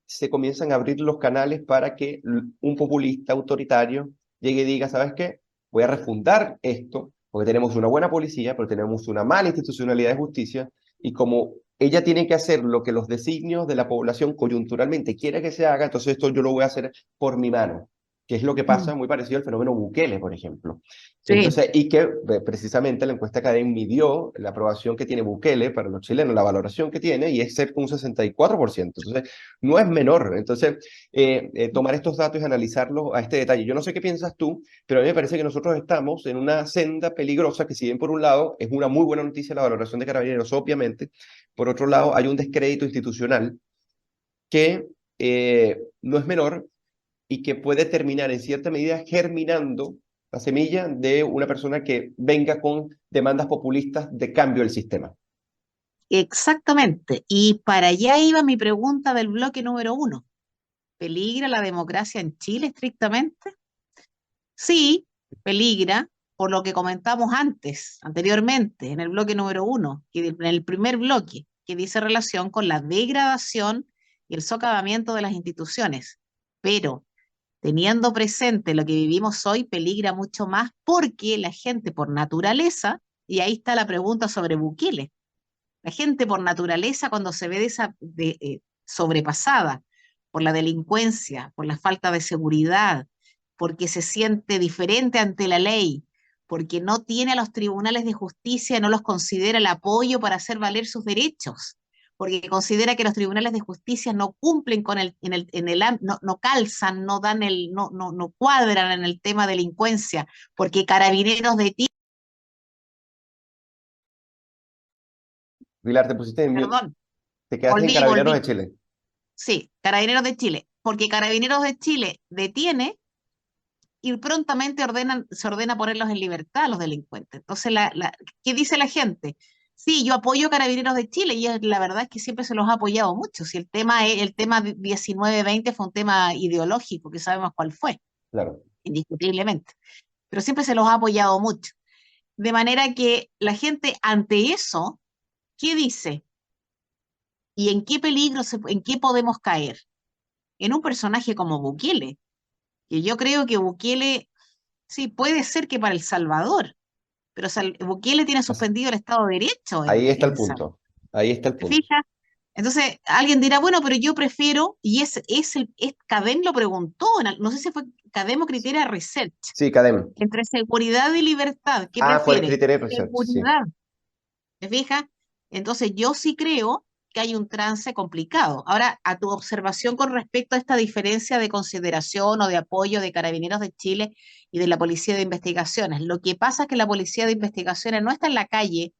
se comienzan a abrir los canales para que un populista autoritario llegue y diga, ¿sabes qué? Voy a refundar esto, porque tenemos una buena policía, pero tenemos una mala institucionalidad de justicia, y como ella tiene que hacer lo que los designios de la población coyunturalmente quiere que se haga, entonces esto yo lo voy a hacer por mi mano, que es lo que mm, pasa muy parecido al fenómeno Bukele, por ejemplo. sí. Entonces, y que precisamente la encuesta académica midió la aprobación que tiene Bukele para los chilenos, la valoración que tiene, y es cerca de un 64%. Entonces, no es menor. Entonces, tomar estos datos y analizarlos a este detalle. Yo no sé qué piensas tú, pero a mí me parece que nosotros estamos en una senda peligrosa que, si bien por un lado es una muy buena noticia la valoración de Carabineros, obviamente, por otro lado hay un descrédito institucional que no es menor y que puede terminar en cierta medida germinando la semilla de una persona que venga con demandas populistas de cambio del sistema. Exactamente. Y para allá iba mi pregunta del bloque número uno. ¿Peligra la democracia en Chile estrictamente? Sí, peligra, por lo que comentamos anteriormente, en el bloque número uno, en el primer bloque, que dice relación con la degradación y el socavamiento de las instituciones. Pero teniendo presente lo que vivimos hoy, peligra mucho más porque la gente por naturaleza, y ahí está la pregunta sobre Bukele, la gente por naturaleza cuando se ve sobrepasada por la delincuencia, por la falta de seguridad, porque se siente diferente ante la ley, porque no tiene a los tribunales de justicia, no los considera el apoyo para hacer valer sus derechos, porque considera que los tribunales de justicia no cumplen con no calzan, no dan no cuadran en el tema delincuencia, porque Carabineros de Chile, Pilar, te pusiste en mute. perdón, Te quedaste en Carabineros de volví, Chile. sí, Carabineros de Chile, porque Carabineros de Chile detiene y prontamente se ordena ponerlos en libertad a los delincuentes. Entonces, ¿qué dice la gente? Sí, yo apoyo a Carabineros de Chile y la verdad es que siempre se los ha apoyado mucho. Si el tema 19-20 fue un tema ideológico, que sabemos cuál fue, Claro. indiscutiblemente, pero siempre se los ha apoyado mucho. De manera que la gente ante eso, ¿qué dice? ¿Y en qué peligro, en qué podemos caer? En un personaje como Bukele, que yo creo que Bukele, sí, puede ser que para El Salvador, pero Bukele tiene suspendido el Estado de Derecho Ahí está el El Salvador. punto. Ahí está el ¿Te punto. fijas? Entonces, alguien dirá, bueno, pero yo prefiero, y Cadem lo preguntó, no sé si fue Cadem o Criteria Research, Sí, Cadem. entre seguridad y libertad, ¿qué Ah, fue el prefiere? criterio de research, sí. Seguridad, ¿te fijas? Entonces, yo sí creo que hay un trance complicado. Ahora, a tu observación con respecto a esta diferencia de consideración o de apoyo de Carabineros de Chile y de la Policía de Investigaciones, lo que pasa es que la Policía de Investigaciones no está en la calle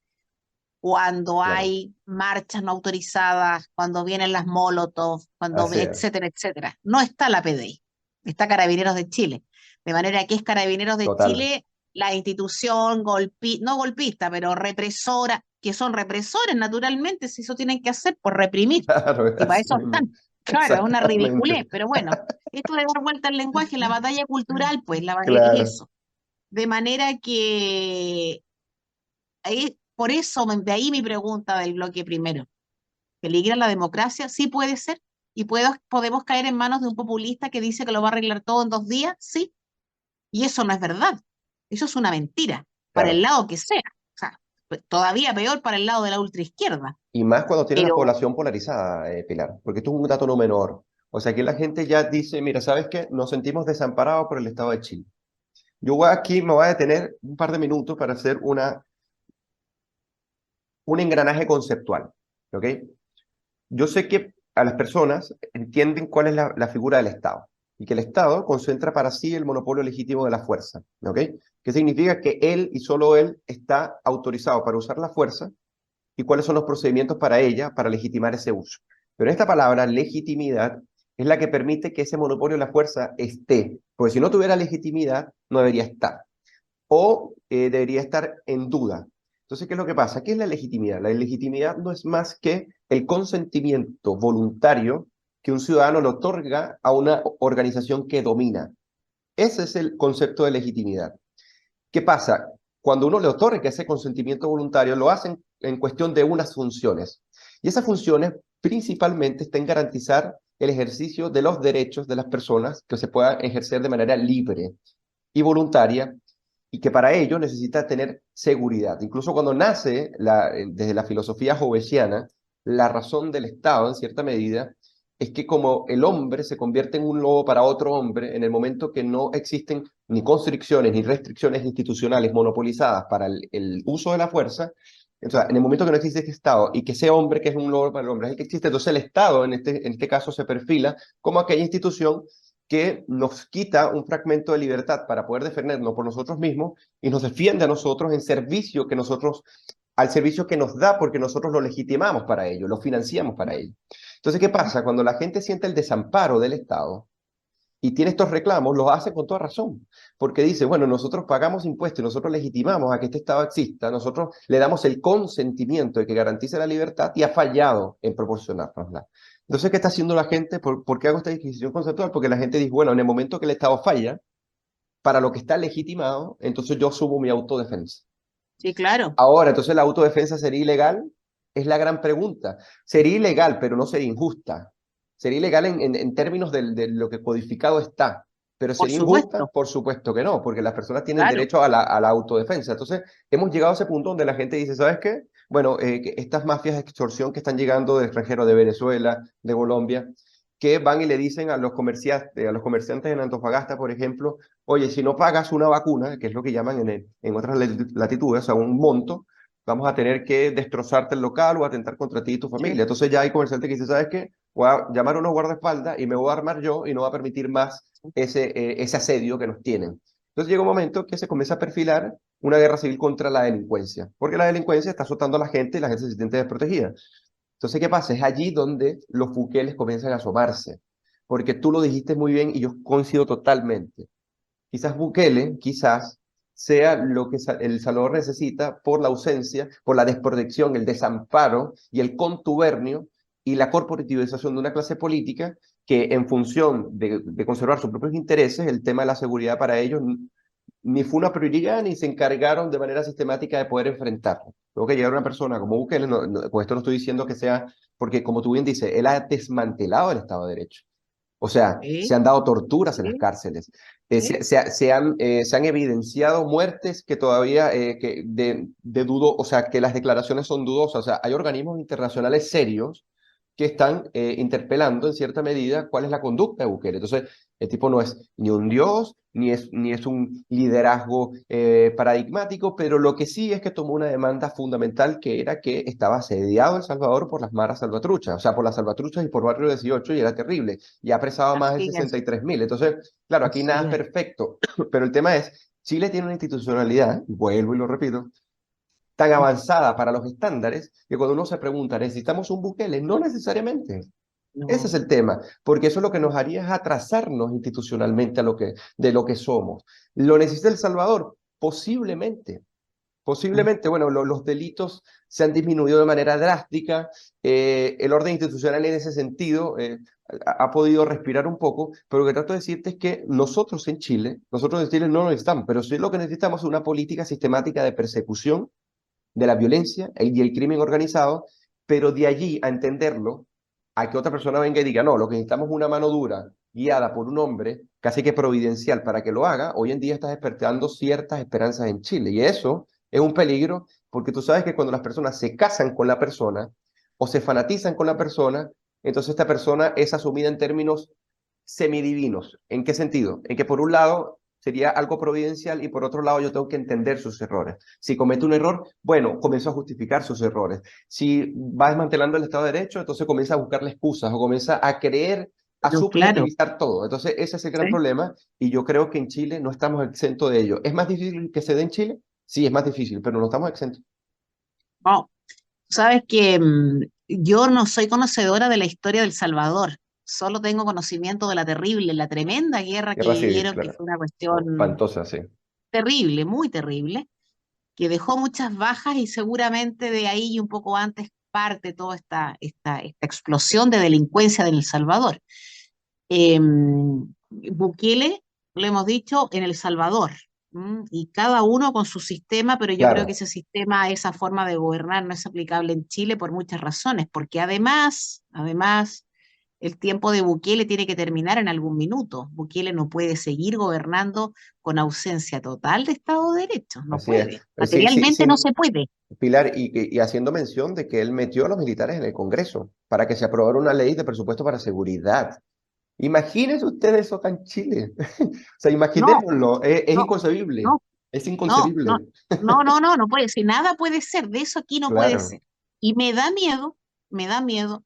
cuando Claro. hay marchas no autorizadas, cuando vienen las molotov, Así es. etcétera, etcétera. No está la PDI, está Carabineros de Chile. De manera que es Carabineros de Total. Chile la institución no golpista, pero represora, que son represores naturalmente, si eso tienen que hacer, por reprimir. Claro, Y para así eso mismo. están. Claro, es una ridiculez, Exactamente. pero bueno, esto de dar vuelta al lenguaje, la batalla cultural, pues es Claro. eso. De manera que por eso, de ahí mi pregunta del bloque primero. ¿Peligra la democracia? Sí puede ser. ¿Y podemos caer en manos de un populista que dice que lo va a arreglar todo en 2 días? Sí. Y eso no es verdad. Eso es una mentira, para el Claro. lado que sea. O sea, todavía peor para el lado de la ultraizquierda. Y más cuando tienes la Pero, población polarizada, Pilar, porque esto es un dato no menor. O sea, aquí la gente ya dice, mira, ¿sabes qué? Nos sentimos desamparados por el Estado de Chile. Yo aquí me voy a detener un par de minutos para hacer un engranaje conceptual, ¿ok? Yo sé que a las personas entienden cuál es la figura del Estado y que el Estado concentra para sí el monopolio legítimo de la fuerza, ¿ok? Que significa que él y solo él está autorizado para usar la fuerza y cuáles son los procedimientos para ella, para legitimar ese uso. Pero esta palabra, legitimidad, es la que permite que ese monopolio de la fuerza esté, porque si no tuviera legitimidad, no debería estar, o debería estar en duda. Entonces, ¿qué es lo que pasa? ¿Qué es la legitimidad? La legitimidad no es más que el consentimiento voluntario que un ciudadano le otorga a una organización que domina. Ese es el concepto de legitimidad. ¿Qué pasa? Cuando uno le otorga ese consentimiento voluntario, lo hacen en cuestión de unas funciones. Y esas funciones principalmente están en garantizar el ejercicio de los derechos de las personas que se puedan ejercer de manera libre y voluntaria y que para ello necesita tener seguridad. Incluso cuando nace desde la filosofía hobbesiana, la razón del Estado, en cierta medida, es que como el hombre se convierte en un lobo para otro hombre, en el momento que no existen ni constricciones ni restricciones institucionales monopolizadas para el uso de la fuerza, o sea, en el momento que no existe este Estado y que ese hombre que es un lobo para el hombre es el que existe, entonces el Estado en este caso se perfila como aquella institución que nos quita un fragmento de libertad para poder defendernos por nosotros mismos y nos defiende a nosotros en servicio que nosotros, al servicio que nos da porque nosotros lo legitimamos para ello, lo financiamos para ello. Entonces, ¿qué pasa? Cuando la gente siente el desamparo del Estado y tiene estos reclamos, los hace con toda razón, porque dice, bueno, nosotros pagamos impuestos y nosotros legitimamos a que este Estado exista, nosotros le damos el consentimiento de que garantice la libertad y ha fallado en proporcionárnosla. Entonces, ¿qué está haciendo la gente? ¿Por qué hago esta disquisición conceptual? Porque la gente dice, bueno, en el momento que el Estado falla, para lo que está legitimado, entonces yo subo mi autodefensa. sí, claro, Ahora, entonces la autodefensa sería ilegal, es la gran pregunta. Sería ilegal, pero no sería injusta. Sería ilegal en términos de lo que codificado está. Pero por sería injusta, supuesto, por supuesto que no, porque las personas tienen claro. derecho a la autodefensa. Entonces, hemos llegado a ese punto donde la gente dice, ¿sabes qué? Bueno, que estas mafias de extorsión que están llegando de extranjeros, de Venezuela, de Colombia, que van y le dicen a los comerciantes en Antofagasta, por ejemplo, oye, si no pagas una vacuna, que es lo que llaman en otras latitudes, o sea, un monto, vamos a tener que destrozarte el local o atentar contra ti y tu familia. Sí. Entonces ya hay comerciantes que dicen, ¿sabes qué? Voy a llamar a unos guardaespaldas y me voy a armar yo y no va a permitir más ese asedio que nos tienen. Entonces llega un momento que se comienza a perfilar una guerra civil contra la delincuencia, porque la delincuencia está azotando a la gente y la gente se siente desprotegida. Entonces, ¿qué pasa? Es allí donde los buqueles comienzan a asomarse, porque tú lo dijiste muy bien y yo coincido totalmente. Quizás Bukele, quizás sea lo que El Salvador necesita por la ausencia, por la desprotección, el desamparo y el contubernio y la corporativización de una clase política que en función de conservar sus propios intereses, el tema de la seguridad para ellos ni fue una prioridad ni se encargaron de manera sistemática de poder enfrentarlo. Luego que llegar una persona como Bukele, con esto no estoy diciendo que sea, porque como tú bien dices, él ha desmantelado el Estado de Derecho. O sea, se Sí, han dado torturas en las sí, cárceles, sí. se han evidenciado muertes que todavía de dudo, o sea, que las declaraciones son dudosas. O sea, hay organismos internacionales serios que están interpelando en cierta medida cuál es la conducta de Bukele. Entonces, el tipo no es ni un dios, ni es un liderazgo paradigmático, pero lo que sí es que tomó una demanda fundamental que era que estaba asediado El Salvador por las maras salvatruchas, o sea, por las salvatruchas y por Barrio 18, y era terrible, y ha apresado a más de Así es, 63.000. Entonces, claro, aquí nada así es es. perfecto, pero el tema es, Chile tiene una institucionalidad, vuelvo y lo repito, tan avanzada para los estándares que cuando uno se pregunta, ¿necesitamos un Bukele? No necesariamente. Ese es No, el tema, porque eso lo que no, nos haría es atrasarnos institucionalmente de lo que somos. ¿Lo necesita El Salvador? Posiblemente. no. Posiblemente, bueno, los delitos se han disminuido de manera drástica, el orden institucional en ese sentido ha podido respirar un poco, pero lo que trato de decirte es que nosotros en Chile no lo necesitamos, pero sí lo que necesitamos es una política sistemática de persecución de la violencia y el crimen organizado, pero de allí a entenderlo, a que otra persona venga y diga, no, lo que necesitamos es una mano dura, guiada por un hombre casi que providencial para que lo haga, hoy en día está despertando ciertas esperanzas en Chile. Y eso es un peligro, porque tú sabes que cuando las personas se casan con la persona o se fanatizan con la persona, entonces esta persona es asumida en términos semidivinos. ¿En qué sentido? En que por un lado sería algo providencial y por otro lado yo tengo que entender sus errores. Si comete un error, bueno, comienzo a justificar sus errores. Si va desmantelando el Estado de Derecho, entonces comienza a buscarle excusas o comienza a creer, a Pero claro, subjetivizar todo. Entonces ese es el gran sí. problema y yo creo que en Chile no estamos exentos de ello. ¿Es más difícil que se dé en Chile? Sí, es más difícil, pero no estamos exentos. No, sabes que yo no soy conocedora de la historia del Salvador, solo tengo conocimiento de la terrible, la tremenda guerra que Guerra civil, vivieron, que claro. fue una No, cuestión espantosa, sí. terrible, muy terrible, que dejó muchas bajas y seguramente de ahí y un poco antes parte toda esta explosión de delincuencia en El Salvador. Eh, Bukele, lo hemos dicho, en El Salvador, y cada uno con su sistema, pero yo creo que Claro, ese sistema, esa forma de gobernar no es aplicable en Chile por muchas razones, porque además, el tiempo de Bukele tiene que terminar en algún minuto. Bukele no puede seguir gobernando con ausencia total de Estado de Derecho, no así es. puede. Sí, sí, Materialmente no sí. se puede. Pilar, y haciendo mención de que él metió a los militares en el Congreso para que se aprobara una ley de presupuesto para seguridad. Imagínense ustedes eso acá en Chile. O sea, No, imaginémoslo, es no, inconcebible, no, es no, no, inconcebible. no puede ser, nada puede ser, de eso aquí no puede Claro, ser. Y me da miedo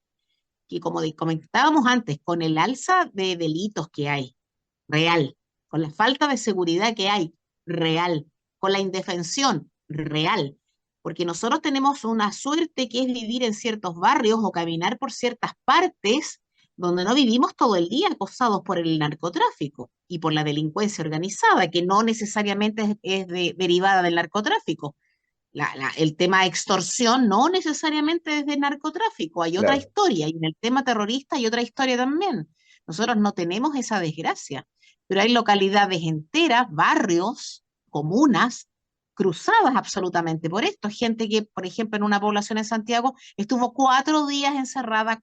que como comentábamos antes, con el alza de delitos que hay, real, con la falta de seguridad que hay, real, con la indefensión, real, porque nosotros tenemos una suerte que es vivir en ciertos barrios o caminar por ciertas partes donde no vivimos todo el día acosados por el narcotráfico y por la delincuencia organizada, que no necesariamente derivada del narcotráfico. El tema de extorsión no necesariamente es de narcotráfico, hay otra claro. historia, y en el tema terrorista hay otra historia también. Nosotros no tenemos esa desgracia, pero hay localidades enteras, barrios, comunas, cruzadas absolutamente por esto. Gente que, por ejemplo, en una población en Santiago estuvo 4 días encerrada,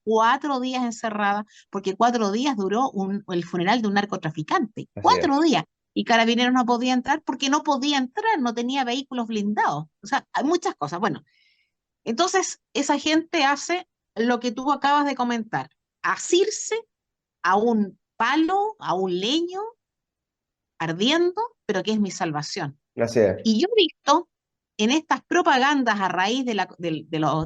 porque 4 días duró el funeral de un narcotraficante. Así Cuatro es. días y Carabineros no podía entrar porque no podía entrar, no tenía vehículos blindados. O sea, hay muchas cosas. Bueno, entonces esa gente hace lo que tú acabas de comentar, asirse a un palo, a un leño ardiendo, pero que es mi salvación. Así es. Y yo he visto en estas propagandas a raíz de la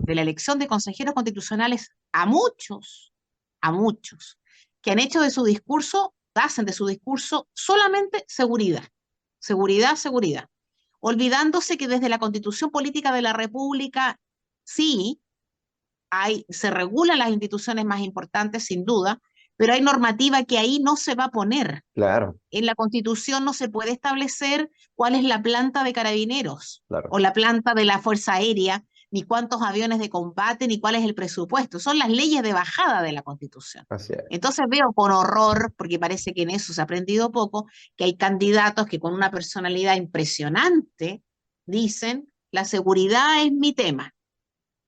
elección de consejeros constitucionales a muchos, que han hecho de su discurso, hacen de su discurso solamente seguridad, seguridad, seguridad, olvidándose que desde la Constitución Política de la República, sí, se regulan las instituciones más importantes, sin duda, pero hay normativa que ahí no se va a poner. Claro, En la Constitución no se puede establecer cuál es la planta de carabineros claro. o la planta de la Fuerza Aérea, ni cuántos aviones de combate, ni cuál es el presupuesto. Son las leyes de bajada de la Constitución. Así es. Entonces veo con horror, porque parece que en eso se ha aprendido poco, que hay candidatos que con una personalidad impresionante dicen, la seguridad es mi tema.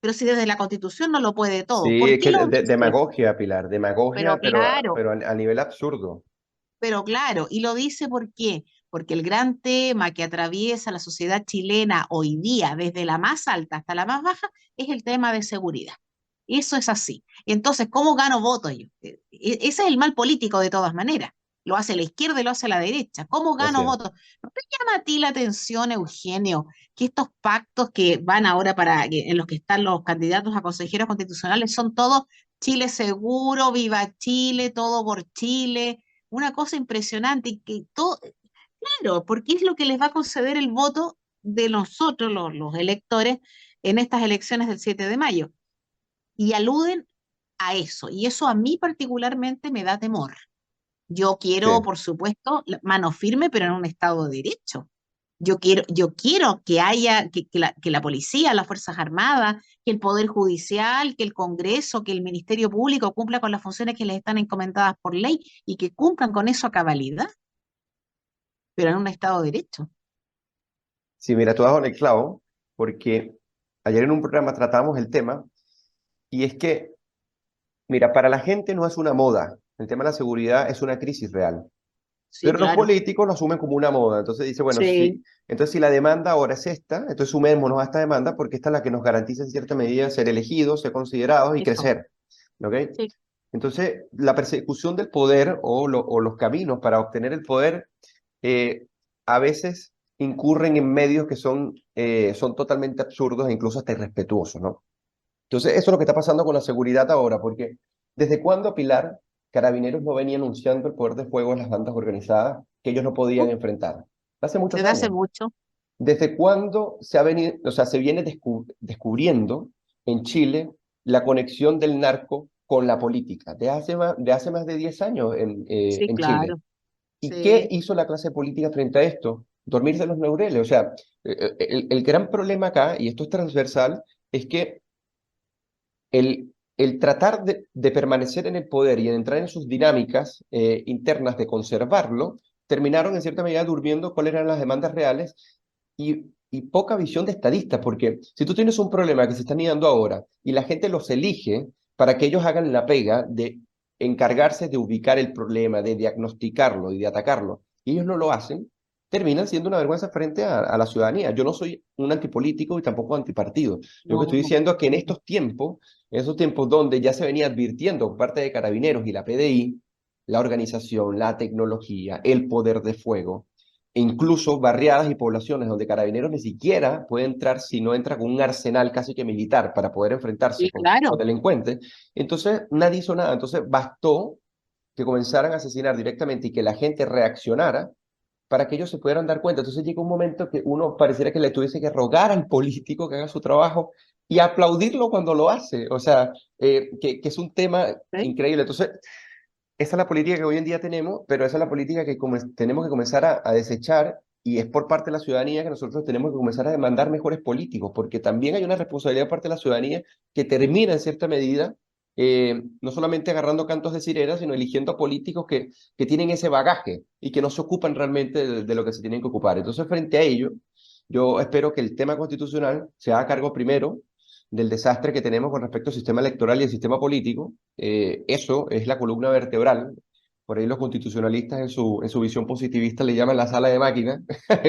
Pero si desde la Constitución no lo puede todo, Sí, ¿por es qué que lo dice? demagogia, Pilar, demagogia, Pero claro, pero a nivel absurdo. pero claro, y lo dice ¿por qué? Porque el gran tema que atraviesa la sociedad chilena hoy día, desde la más alta hasta la más baja, es el tema de seguridad. Eso es así. Entonces, ¿cómo gano votos yo? Ese es el mal político de todas maneras. Lo hace la izquierda y lo hace la derecha. ¿Cómo Así gano es. votos? ¿No te llama a ti la atención, Eugenio, que estos pactos que van ahora en los que están los candidatos a consejeros constitucionales son todos Chile seguro, viva Chile, todo por Chile? Una cosa impresionante y que todo, claro, porque es lo que les va a conceder el voto de nosotros, los electores, en estas elecciones del 7 de mayo. Y aluden a eso, y eso a mí particularmente me da temor. Yo quiero, Sí. por supuesto, mano firme, pero en un Estado de Derecho. Yo quiero que haya, que la policía, las Fuerzas Armadas, que el Poder Judicial, que el Congreso, que el Ministerio Público cumpla con las funciones que les están encomendadas por ley y que cumplan con eso a cabalidad, pero en un Estado de Derecho. Sí, mira, tú has dado en el clavo, porque ayer en un programa tratamos el tema, y es que, mira, para la gente no es una moda, el tema de la seguridad es una crisis real, Sí, pero los claro. políticos lo asumen como una moda, entonces dice, bueno, Sí, sí, entonces si la demanda ahora es esta, entonces sumémonos a esta demanda porque esta es la que nos garantiza en cierta medida ser elegidos, ser considerados y eso. crecer, ¿ok? Sí, Entonces, la persecución del poder o los caminos para obtener el poder eh, a veces incurren en medios que son totalmente absurdos e incluso hasta irrespetuosos, ¿no? Entonces, eso es lo que está pasando con la seguridad ahora, porque ¿desde cuándo, Pilar, Carabineros no venía anunciando el poder de fuego en las bandas organizadas que ellos no podían enfrentar? Hace muchos desde hace años. mucho. ¿Desde cuándo se ha venido, o sea, se viene descubriendo en Chile la conexión del narco con la política? De hace más de 10 años Sí, en Chile. claro. ¿Y qué Sí, hizo la clase política frente a esto? Dormirse los laureles. O sea, el gran problema acá, y esto es transversal, es que el tratar de permanecer en el poder y en entrar en sus dinámicas internas de conservarlo, terminaron en cierta medida durmiendo cuáles eran las demandas reales y poca visión de estadistas, porque si tú tienes un problema que se está anidando ahora y la gente los elige para que ellos hagan la pega de encargarse de ubicar el problema, de diagnosticarlo y de atacarlo, y ellos no lo hacen, terminan siendo una vergüenza frente a la ciudadanía. Yo no soy un antipolítico y tampoco antipartido. Yo lo que no, estoy diciendo es que no. en esos tiempos donde ya se venía advirtiendo por parte de Carabineros y la PDI, la organización, la tecnología, el poder de fuego, e incluso barriadas y poblaciones donde Carabineros ni siquiera puede entrar si no entra con un arsenal casi que militar para poder enfrentarse Sí, con claro. delincuentes. Entonces nadie hizo nada. Entonces bastó que comenzaran a asesinar directamente y que la gente reaccionara para que ellos se pudieran dar cuenta. Entonces llega un momento que uno pareciera que le tuviese que rogar al político que haga su trabajo y aplaudirlo cuando lo hace. O sea, que es un tema ¿Sí? increíble. Entonces, esa es la política que hoy en día tenemos, pero esa es la política que tenemos que comenzar a desechar y es por parte de la ciudadanía que nosotros tenemos que comenzar a demandar mejores políticos, porque también hay una responsabilidad por parte de la ciudadanía que termina en cierta medida no solamente agarrando cantos de sirena, sino eligiendo a políticos que tienen ese bagaje y que no se ocupan realmente de lo que se tienen que ocupar. Entonces, frente a ello, yo espero que el tema constitucional se haga cargo primero del desastre que tenemos con respecto al sistema electoral y el sistema político. Eso es la columna vertebral. Por ahí los constitucionalistas en su visión positivista le llaman la sala de máquinas.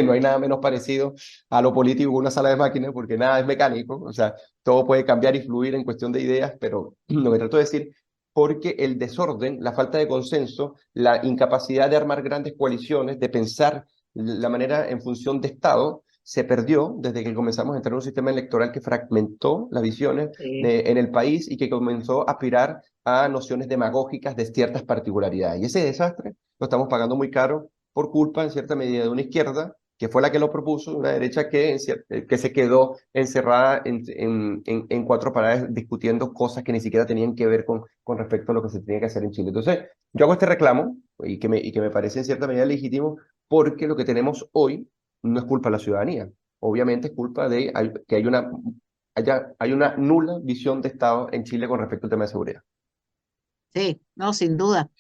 No hay nada menos parecido a lo político que una sala de máquinas porque nada es mecánico. O sea, todo puede cambiar y fluir en cuestión de ideas, pero lo que trato de decir, porque el desorden, la falta de consenso, la incapacidad de armar grandes coaliciones, de pensar la manera en función de Estado, se perdió desde que comenzamos a entrar en un sistema electoral que fragmentó las visiones Sí. en el país y que comenzó a aspirar a nociones demagógicas de ciertas particularidades. Y ese desastre lo estamos pagando muy caro por culpa, en cierta medida, de una izquierda que fue la que lo propuso, una derecha que se quedó encerrada en cuatro paredes discutiendo cosas que ni siquiera tenían que ver con respecto a lo que se tenía que hacer en Chile. Entonces, yo hago este reclamo y que me parece en cierta medida legítimo porque lo que tenemos hoy no es culpa de la ciudadanía. Obviamente es culpa de que hay una nula visión de Estado en Chile con respecto al tema de seguridad. Sí, no, sin duda.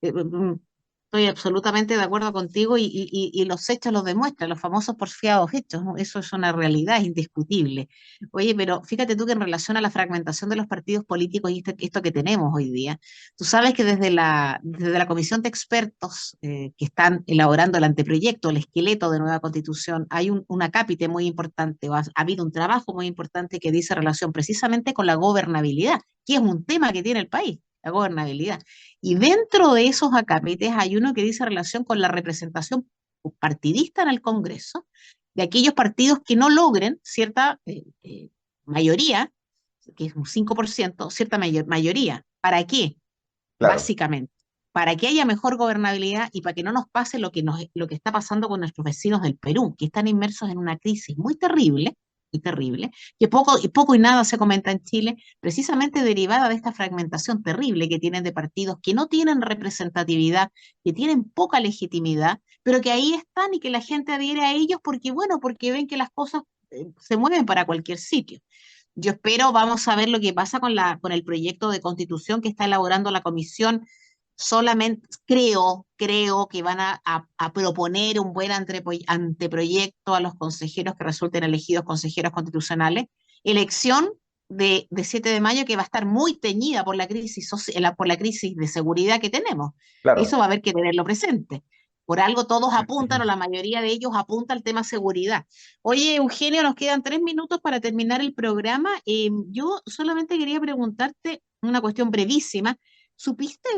Estoy absolutamente de acuerdo contigo y los hechos los demuestran, los famosos porfiados hechos, ¿no? Eso es una realidad, es indiscutible. Oye, pero fíjate tú que en relación a la fragmentación de los partidos políticos y esto que tenemos hoy día, tú sabes que desde la comisión de expertos que están elaborando el anteproyecto, el esqueleto de nueva constitución, hay un acápite muy importante, ha habido un trabajo muy importante que dice relación precisamente con la gobernabilidad, que es un tema que tiene el país, la gobernabilidad. Y dentro de esos acápites hay uno que dice relación con la representación partidista en el Congreso de aquellos partidos que no logren cierta mayoría, que es un 5%, cierta mayoría. ¿Para qué? Claro, Básicamente, para que haya mejor gobernabilidad y para que no nos pase lo que está pasando con nuestros vecinos del Perú, que están inmersos en una crisis muy terrible, que poco y nada se comenta en Chile, precisamente derivada de esta fragmentación terrible que tienen de partidos que no tienen representatividad, que tienen poca legitimidad, pero que ahí están y que la gente adhiere a ellos porque, bueno, porque ven que las cosas se mueven para cualquier sitio. Yo espero, vamos a ver lo que pasa con el proyecto de constitución que está elaborando la comisión. Solamente creo que van a proponer un buen anteproyecto a los consejeros que resulten elegidos consejeros constitucionales. Elección de 7 de mayo que va a estar muy teñida por la crisis de seguridad que tenemos. claro. Eso va a haber que tenerlo presente. Por algo todos apuntan, o la mayoría de ellos apunta al tema seguridad. Oye, Eugenio, nos quedan 3 minutos para terminar el programa. Yo solamente quería preguntarte una cuestión brevísima. ¿Supiste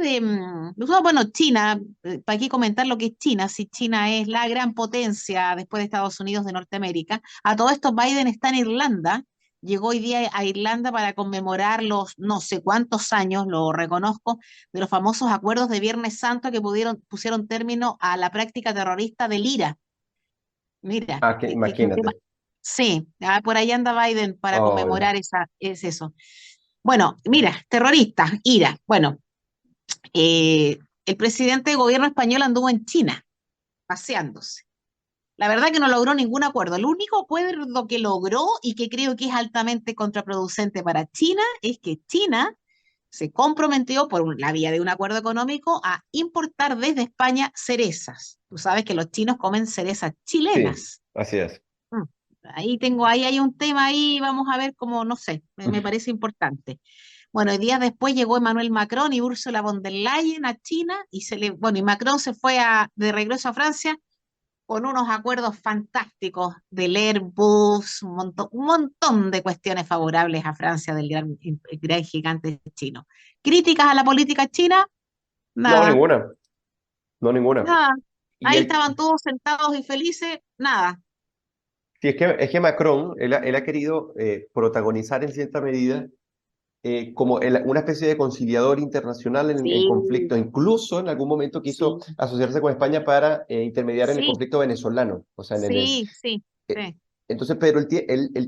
bueno, China, para qué comentar lo que es China, si China es la gran potencia después de Estados Unidos de Norteamérica? A todo esto, Biden está en Irlanda, llegó hoy día a Irlanda para conmemorar los no sé cuántos años, lo reconozco, de los famosos acuerdos de Viernes Santo que pusieron término a la práctica terrorista del IRA. Mira, Ah, que, qué tema. imagínate. Sí, por ahí anda Biden para Oh, conmemorar es eso. Bueno, mira, terrorista, IRA. Bueno, el presidente de gobierno español anduvo en China, paseándose. La verdad que no logró ningún acuerdo. El único acuerdo que logró y que creo que es altamente contraproducente para China es que China se comprometió por la vía de un acuerdo económico a importar desde España cerezas. Tú sabes que los chinos comen cerezas sí, chilenas. así es. Mm. Ahí hay un tema ahí, vamos a ver cómo, no sé, me parece importante. Bueno, y días después llegó Emmanuel Macron y Ursula von der Leyen a China y Macron se fue de regreso a Francia con unos acuerdos fantásticos del Airbus, un montón de cuestiones favorables a Francia del gran gigante chino. Críticas a la política china, No, nada, ninguna, no ninguna. nada. Y Ahí el, estaban todos sentados y felices, nada. sí, es que Macron, él ha querido protagonizar en cierta medida como una especie de conciliador internacional en Sí, conflictos. Incluso en algún momento quiso sí, asociarse con España para intermediar en el sí, conflicto venezolano. O sea, sí, sí, eh, sí. entonces, pero él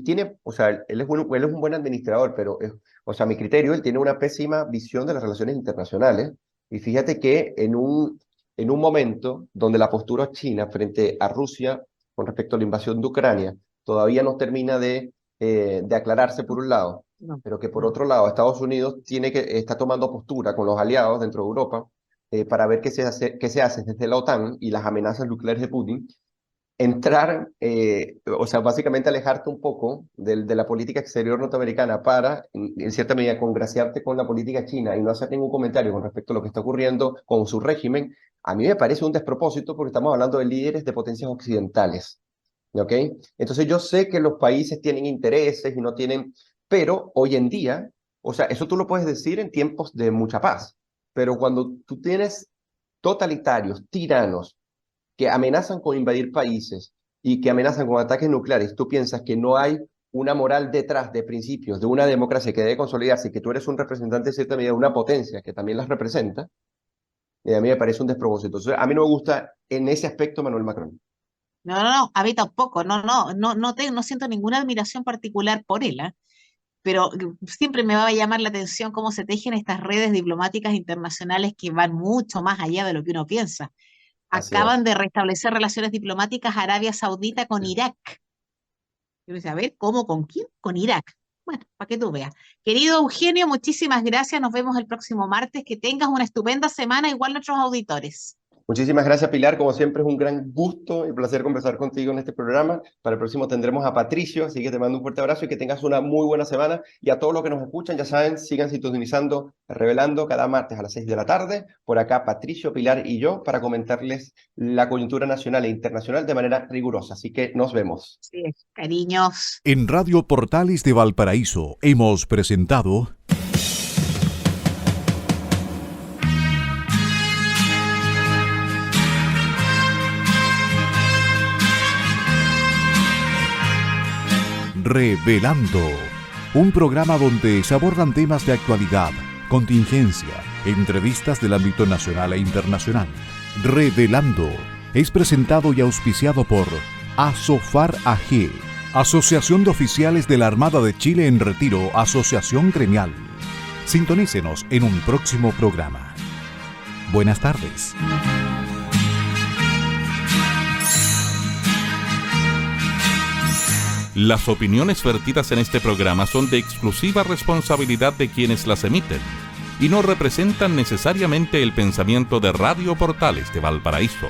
tiene, o sea, él es un buen administrador, pero, o sea, a mi criterio, él tiene una pésima visión de las relaciones internacionales. Y fíjate que en un momento donde la postura china frente a Rusia con respecto a la invasión de Ucrania todavía no termina de aclararse por un lado, No, pero que por no. otro lado Estados Unidos está tomando postura con los aliados dentro de Europa para ver qué se hace desde la OTAN y las amenazas nucleares de Putin, entrar, o sea, básicamente alejarte un poco de la política exterior norteamericana para, en cierta medida, congraciarte con la política china y no hacer ningún comentario con respecto a lo que está ocurriendo con su régimen, a mí me parece un despropósito porque estamos hablando de líderes de potencias occidentales. ¿Ok? Entonces yo sé que los países tienen intereses y no tienen, pero hoy en día, o sea, eso tú lo puedes decir en tiempos de mucha paz, pero cuando tú tienes totalitarios, tiranos, que amenazan con invadir países, y que amenazan con ataques nucleares, tú piensas que no hay una moral detrás de principios de una democracia que debe consolidarse y que tú eres un representante de cierta medida de una potencia que también las representa, a mí me parece un despropósito. Entonces, a mí no me gusta en ese aspecto Manuel Macron. No, a mí tampoco, no siento ninguna admiración particular por él, ¿eh? Pero siempre me va a llamar la atención cómo se tejen estas redes diplomáticas internacionales que van mucho más allá de lo que uno piensa. Así es. Acaban de restablecer relaciones diplomáticas Arabia Saudita con Irak. Yo decía, a ver, ¿cómo? ¿Con quién? Con Irak. Bueno, para que tú veas. Querido Eugenio, muchísimas gracias. Nos vemos el próximo martes. Que tengas una estupenda semana, igual nuestros auditores. Muchísimas gracias, Pilar. Como siempre, es un gran gusto y placer conversar contigo en este programa. Para el próximo tendremos a Patricio, así que te mando un fuerte abrazo y que tengas una muy buena semana. Y a todos los que nos escuchan, ya saben, sigan sintonizando, revelando cada martes a las 6 de la tarde. Por acá, Patricio, Pilar y yo, para comentarles la coyuntura nacional e internacional de manera rigurosa. Así que nos vemos. Sí, cariños. En Radio Portales de Valparaíso hemos presentado Revelando, un programa donde se abordan temas de actualidad, contingencia, entrevistas del ámbito nacional e internacional. Revelando es presentado y auspiciado por Asofar AG, Asociación de Oficiales de la Armada de Chile en Retiro, Asociación Gremial. Sintonícenos en un próximo programa. Buenas tardes. Las opiniones vertidas en este programa son de exclusiva responsabilidad de quienes las emiten y no representan necesariamente el pensamiento de Radio Portales de Valparaíso.